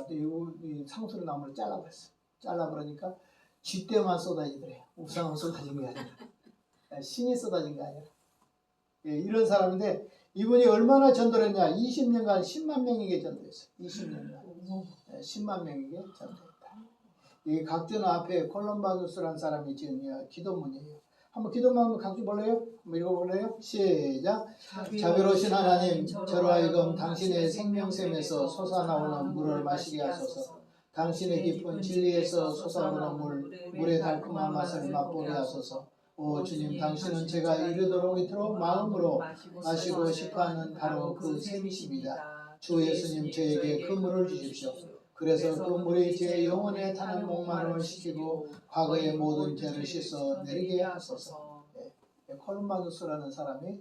이 상소리 나무를 잘라버렸어. 잘라버리니까 쥐떼만 쏟아지더래. 우상은 쏟아진 게 아니라 신이 쏟아진 게 아니라 이런 사람인데 이분이 얼마나 전도를 했냐. 20년간 10만 명에게 전도했어요. 20년간 10만 명에게 전도했다. 이 각주는 앞에 콜룸바누스라는 사람이 지은 기도문이에요. 한번 기도문 한번 각주 볼래요? 한번 읽어볼래요? 시작. 자비로우신 하나님, 저로 하여금 당신의 생명샘에서 솟아나오는 물을 마시게 하소서. 당신의 깊은 진리에서 솟아오는 물의 달콤한 맛을 맛보게 하소서. 오 주님, 당신은 제가 이르도록 이토록 마음으로 마시고 싶어하는 바로 그 샘이십니다. 주 예수님, 저에게 그 물을 주십시오. 그래서 그 물이 제 영혼에 타는 목마름을 식히고 과거의 모든 죄를 씻어 내리게 하소서. 콜룸바누스라는 사람이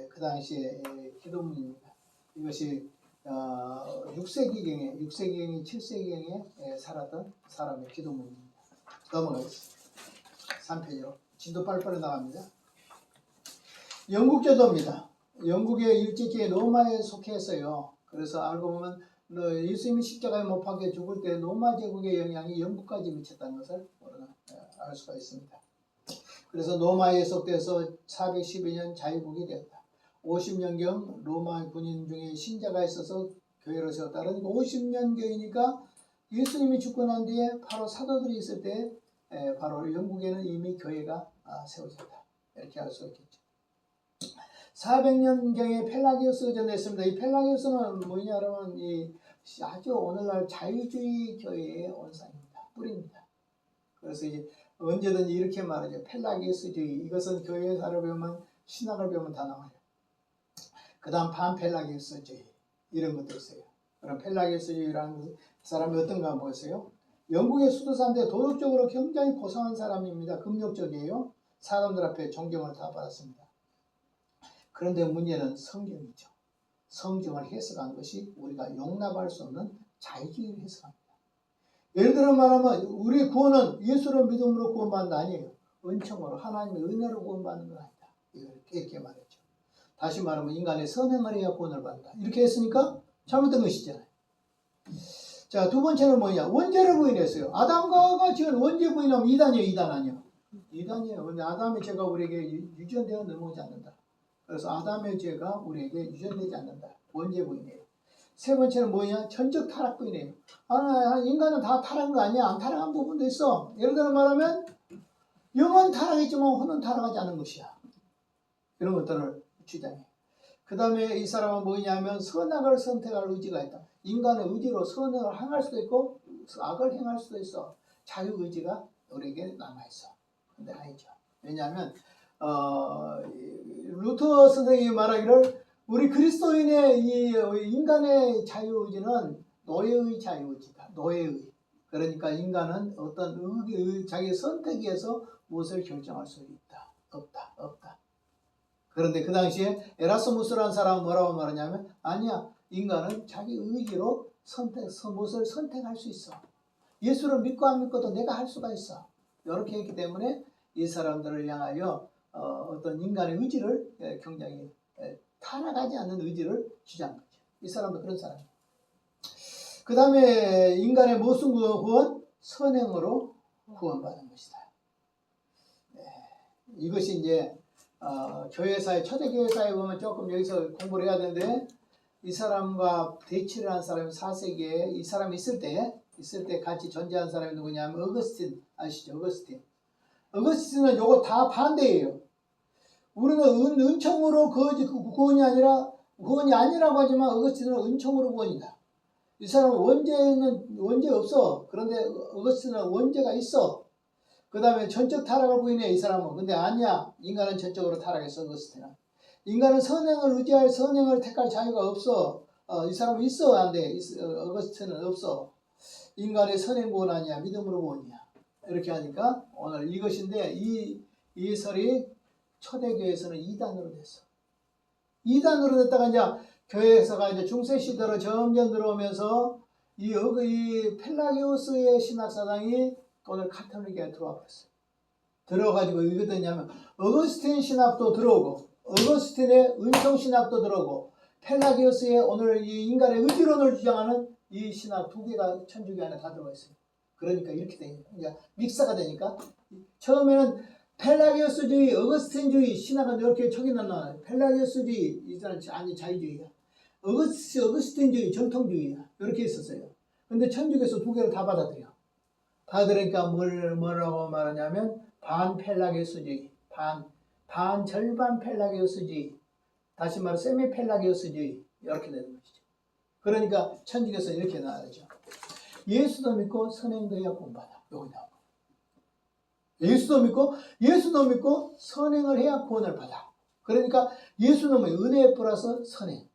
그 당시에 기도문입니다. 이것이 6세기경에 7세기경에 살았던 사람의 기도문입니다. 넘어가겠습니다. 3페이지로 진도 빨리빨리 나갑니다. 영국 제도입니다. 영국의 일제기에 로마에 속했어요. 그래서 알고 보면 예수님이 십자가에 못 박혀 죽을 때 로마 제국의 영향이 영국까지 미쳤다는 것을 우리가 알 수가 있습니다. 그래서 로마에 속돼서 412년 자유국이 되었다. 50년경 로마 군인 중에 신자가 있어서 교회를 세웠다. 그러니까 50년경이니까 예수님이 죽고 난 뒤에 바로 사도들이 있을 때 바로 영국에는 이미 교회가 세워졌다. 이렇게 알 수 있겠죠. 400년경에 펠라기우스 전했습니다. 이 펠라기우스는 뭐냐 그러면 아주 오늘날 자유주의 교회의 원상입니다. 뿌리입니다. 그래서 이제 언제든지 이렇게 말하죠. 펠라기우스주의. 이것은 교회사를 배우면 신학을 배우면 다 나와요. 그 다음 반펠라기우스주의. 이런 것도 있어요. 그럼 펠라기우스주의라는 사람이 어떤가 보세요. 영국의 수도사인데 도덕적으로 굉장히 고상한 사람입니다. 금욕적이에요. 사람들 앞에 존경을 다 받았습니다. 그런데 문제는 성경이죠. 성경을 해석한 것이 우리가 용납할 수 없는 자유주의를 해석합니다. 예를 들어 말하면 우리 구원은 예수를 믿음으로 구원받는 아니에요. 은총으로 하나님의 은혜로 구원받는 건 아니다. 이렇게 말했죠. 다시 말하면 인간의 선행을 해야 구원을 받는다. 이렇게 했으니까 잘못된 것이잖아요. 자, 두 번째는 뭐냐? 원죄를 부인했어요. 아담과 지은 원죄 부인하면 이단이에요, 이단 아니에요? 이단이에요. 근데 아담의 죄가 우리에게 유전되어 넘어오지 않는다. 그래서 아담의 죄가 우리에게 유전되지 않는다. 원죄 부인이에요. 세 번째는 뭐냐? 전적 타락 부인이에요. 인간은 다 타락한 거 아니야. 안 타락한 부분도 있어. 예를 들어 말하면 영은 타락했지만 혼은 타락하지 않은 것이야. 이런 것들을 주장해요. 그 다음에 이 사람은 뭐냐면 선악을 선택할 의지가 있다. 인간의 의지로 선을 행할 수도 있고 악을 행할 수도 있어. 자유의지가 우리에게 남아있어. 근데 아니죠. 왜냐하면 루터 선생님이 말하기를 우리 그리스도인의 이 인간의 자유의지는 노예의 자유의지다. 노예의. 그러니까 인간은 어떤 자기 선택에 의해서 무엇을 결정할 수 있다. 없다. 그런데 그 당시에 에라스무스라는 사람은 뭐라고 말하냐면 아니야. 인간은 자기 의지로 무엇을 선택할 수 있어. 예수를 믿고 안 믿고도 내가 할 수가 있어. 이렇게 했기 때문에 이 사람들을 향하여 어떤 인간의 의지를 굉장히 타락하지 않는 의지를 주장한 거죠. 이 사람도 그런 사람이에요. 그 다음에 인간의 무슨 구원? 선행으로 구원받은 것이다. 이것이 이제 교회사회, 초대교회사에 보면 조금 여기서 공부를 해야 되는데 이 사람과 대치를 한 사람이 4세기에 이 사람이 있을 때 같이 존재한 사람이 누구냐면 어거스틴 아시죠? 어거스틴은 요거 다 반대예요. 우리는 은총으로 구원이 아니라고 하지만 어거스틴은 은총으로 구원이다. 이 사람은 원죄 없어. 그런데 어거스틴은 원죄가 있어. 그 다음에 전적 타락을 부인해 이 사람은. 근데 아니야. 인간은 전적으로 타락했어. 어거스틴은. 인간은 선행을 의지할 선행을 택할 자유가 없어. 이 사람은 있어. 안 돼. 어거스틴은 없어. 인간의 선행 구원 아니야. 믿음으로 구원이야. 이렇게 하니까 오늘 이것인데 이 설이 초대교회에서는 2단으로 됐어. 2단으로 됐다가 이제 교회에서가 이제 중세 시대로 점점 들어오면서 이 펠라기우스의 신학사상이 오늘 카톨릭에 들어와 버렸어요. 들어가지고 이게 되냐면 어거스틴 신학도 들어오고 어거스틴의 은총 신학도 들어오고 펠라기우스의 오늘 이 인간의 의지론을 주장하는 이 신학 두 개가 천주교 안에 다 들어가 있어요. 그러니까 이렇게 되니까 이제 믹스가 되니까 처음에는 펠라기우스주의, 어거스틴주의 신학은 이렇게 척이 나눠요. 펠라기우스주의 이사람 아니 자유주의야. 어거스틴주의 정통주의야. 이렇게 있었어요. 근데 천주교에서 두 개를 다 받아들여. 받아들이니까 뭐라고 말하냐면 반펠라기우스주의, 반 절반 펠라기우스주의, 다시 말해 세미 펠라기우스주의 이렇게 되는 것이죠. 그러니까 천주교에서 이렇게 나와야죠. 예수도 믿고 선행도 해야 구원받아. 여기 나와. 예수도 믿고 선행을 해야 구원을 받아. 그러니까 예수는 은혜 플러스 선행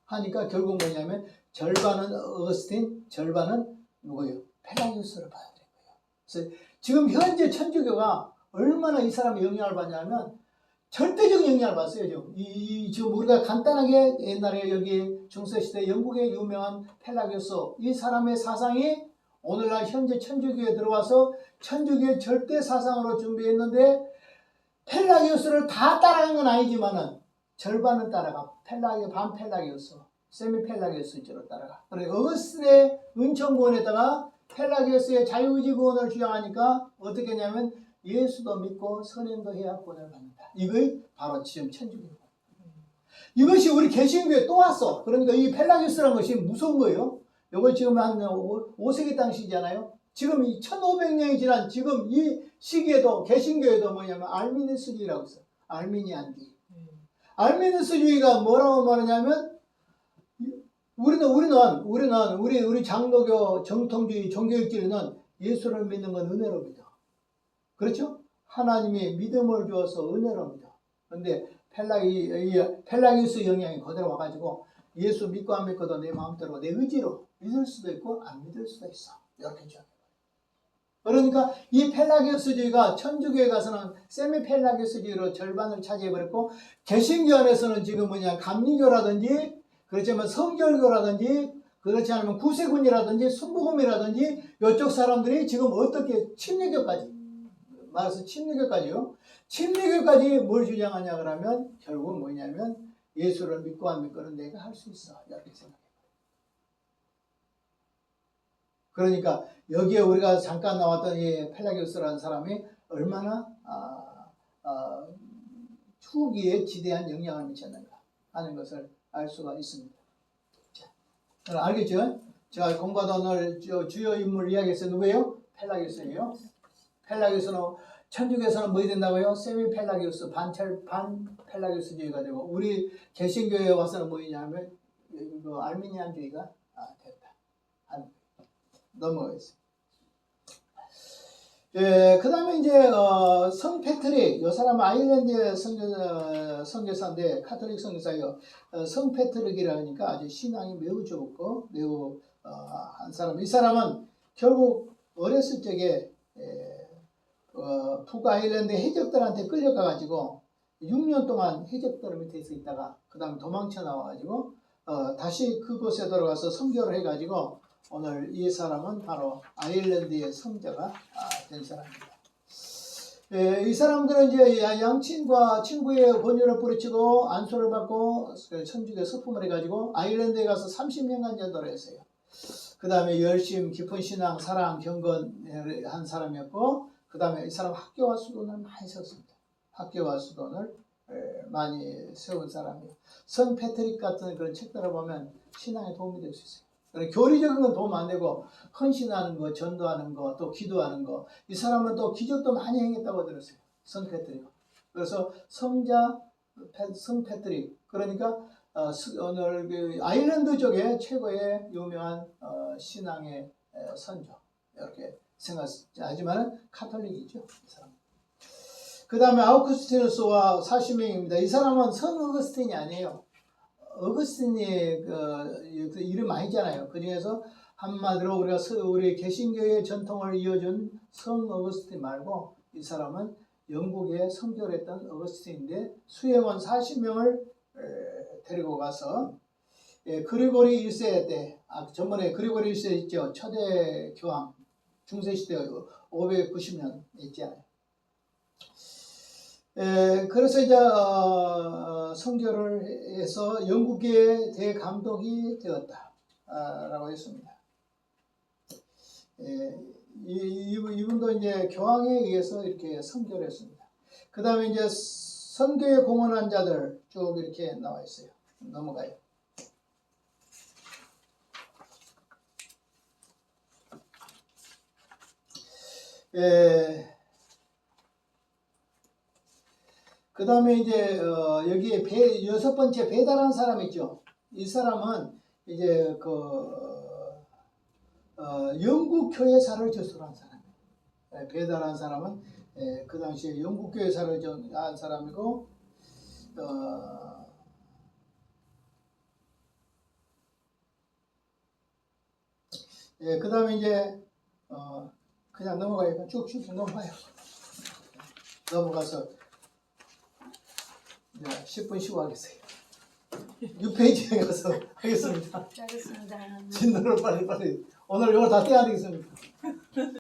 하니까 결국 뭐냐면 절반은 어거스틴, 절반은 누구예요? 펠라기우스를 받아들인 거예요. 그래서 지금 현재 천주교가 얼마나 이 사람의 영향을 받냐면 절대적인 영향을 받았어요. 지금 우리가 간단하게 옛날에 여기 중세시대 영국의 유명한 펠라기오스 이 사람의 사상이 오늘날 현재 천주교에 들어와서 천주교의 절대 사상으로 준비했는데 펠라기오스를 다 따라간 건 아니지만은 절반은 따라가. 반 펠라기오스, 세미 펠라기오스로 따라가. 그러니까 어거스틴의 은총구원에다가 펠라기오스의 자유의지 구원을 주장하니까 어떻게 했냐면 예수도 믿고 선행도 해야 구원을 받는다. 이거이 바로 지금 천주교고. 이것이 우리 개신교에 또 왔어. 그러니까 이 펠라기오스라는 것이 무서운 거예요. 이거 지금 한 5세기 당시잖아요. 지금 이 1500년이 지난 지금 이 시기에도 개신교에도 뭐냐면 알미니스주의라고 있어요. 알미니안주의. 알미니스주의가 뭐라고 말하냐면 우리 장로교 정통주의 종교일주의는 예수를 믿는 건 은혜로 믿어. 그렇죠? 하나님이 믿음을 주어서 은혜로 믿어. 그런데 펠라기우스 영향이 그대로 와가지고 예수 믿고 안 믿고도 내 마음대로 내 의지로 믿을 수도 있고 안 믿을 수도 있어. 이렇게 주장해요. 그러니까 이 펠라기우스주의가 천주교에 가서는 세미 펠라기우스주의로 절반을 차지해버렸고 개신교 안에서는 지금 감리교라든지 그렇지만 성결교라든지 그렇지 않으면 구세군이라든지 순복음이라든지 이쪽 사람들이 지금 어떻게 침례교까지 말해서 침례교까지요. 침례교까지 뭘 주장하냐 그러면 결국 뭐냐면 예수를 믿고 안 믿고는 내가 할 수 있어. 이렇게 생각해요. 그러니까 여기에 우리가 잠깐 나왔던 이 펠라기우스라는 사람이 얼마나 후기에 지대한 영향을 미쳤는가 하는 것을 알 수가 있습니다. 자, 알겠죠? 제가 공부하다 오늘 주요 인물 이야기에서 누구예요? 펠라기우스예요. 펠라기우스는 천주교에서는 뭐가 된다고요? 세미 펠라기우스, 반 펠라기우스주의가 되고 우리 개신교에 와서는 뭐냐면 알미니안주의가 됐다. 넘어가겠습니다. 그 다음에 이제 성 패트릭, 이 사람은 아일랜드의 선교사인데 카톨릭 선교사예요. 성 패트릭이라니까 아주 신앙이 매우 좁고 매우 한 사람. 이 사람은 결국 어렸을 적에 북아일랜드 해적들한테 끌려가가지고 6년 동안 해적들 밑에서 있다가 그 다음에 도망쳐 나와가지고 다시 그곳에 들어가서 선교를 해가지고 오늘 이 사람은 바로 아일랜드의 성자가 된 사람입니다. 이 사람들은 이제 양친과 친구의 권유를 뿌리치고 안수를 받고 천주교 서품을 해가지고 아일랜드에 가서 30년간 전도를 했어요. 그 다음에 열심, 깊은 신앙, 사랑, 경건한 사람이었고 그 다음에 이 사람 학교와 수도원을 많이 세웠습니다. 학교와 수도원을 많이 세운 사람이에요. 성 패트릭 같은 그런 책들을 보면 신앙에 도움이 될 수 있어요. 교리적인 건 도움 안 되고 헌신하는 거, 전도하는 거, 또 기도하는 거. 이 사람은 또 기적도 많이 행했다고 들었어요. 성 패트릭. 그래서 성 패트릭. 그러니까 오늘 그 아일랜드 쪽에 최고의 유명한 신앙의 선조. 이렇게 생각하지만 카톨릭이죠. 이 사람. 그 다음에 아우구스티누스와 40명입니다. 이 사람은 성 어거스틴이 아니에요. 어거스틴이 그 이름 아니잖아요. 그 중에서 한마디로 우리 개신교의 전통을 이어준 성 어거스틴 말고 이 사람은 영국에 선교했던 어거스틴인데 수행원 40명을 데리고 가서 그리고리 1세 때 전번에 그리고리 1세 있죠. 초대 교황 중세시대 590년 있잖아요. 그래서 이제 선교를 해서 영국의 대감독이 되었다라고 했습니다. 이분도 이제 교황에 의해서 이렇게 선교를 했습니다. 그 다음에 이제 선교에 공헌한 자들 쭉 이렇게 나와 있어요. 넘어가요. 그 다음에 이제 여기에 여섯 번째 배달한 사람 있죠. 이 사람은 이제 영국 교회사를 저술한 사람이에요. 배달한 사람은 그 당시에 영국 교회사를 한 사람이고 그 다음에 이제 그냥 넘어가요. 쭉쭉 넘어가요. 넘어가서 이제 10분 쉬고 하겠어요. 6페이지에 가서 하겠습니다. 알겠습니다. 진도를 빨리 오늘 이거 다 떼야 되겠습니다.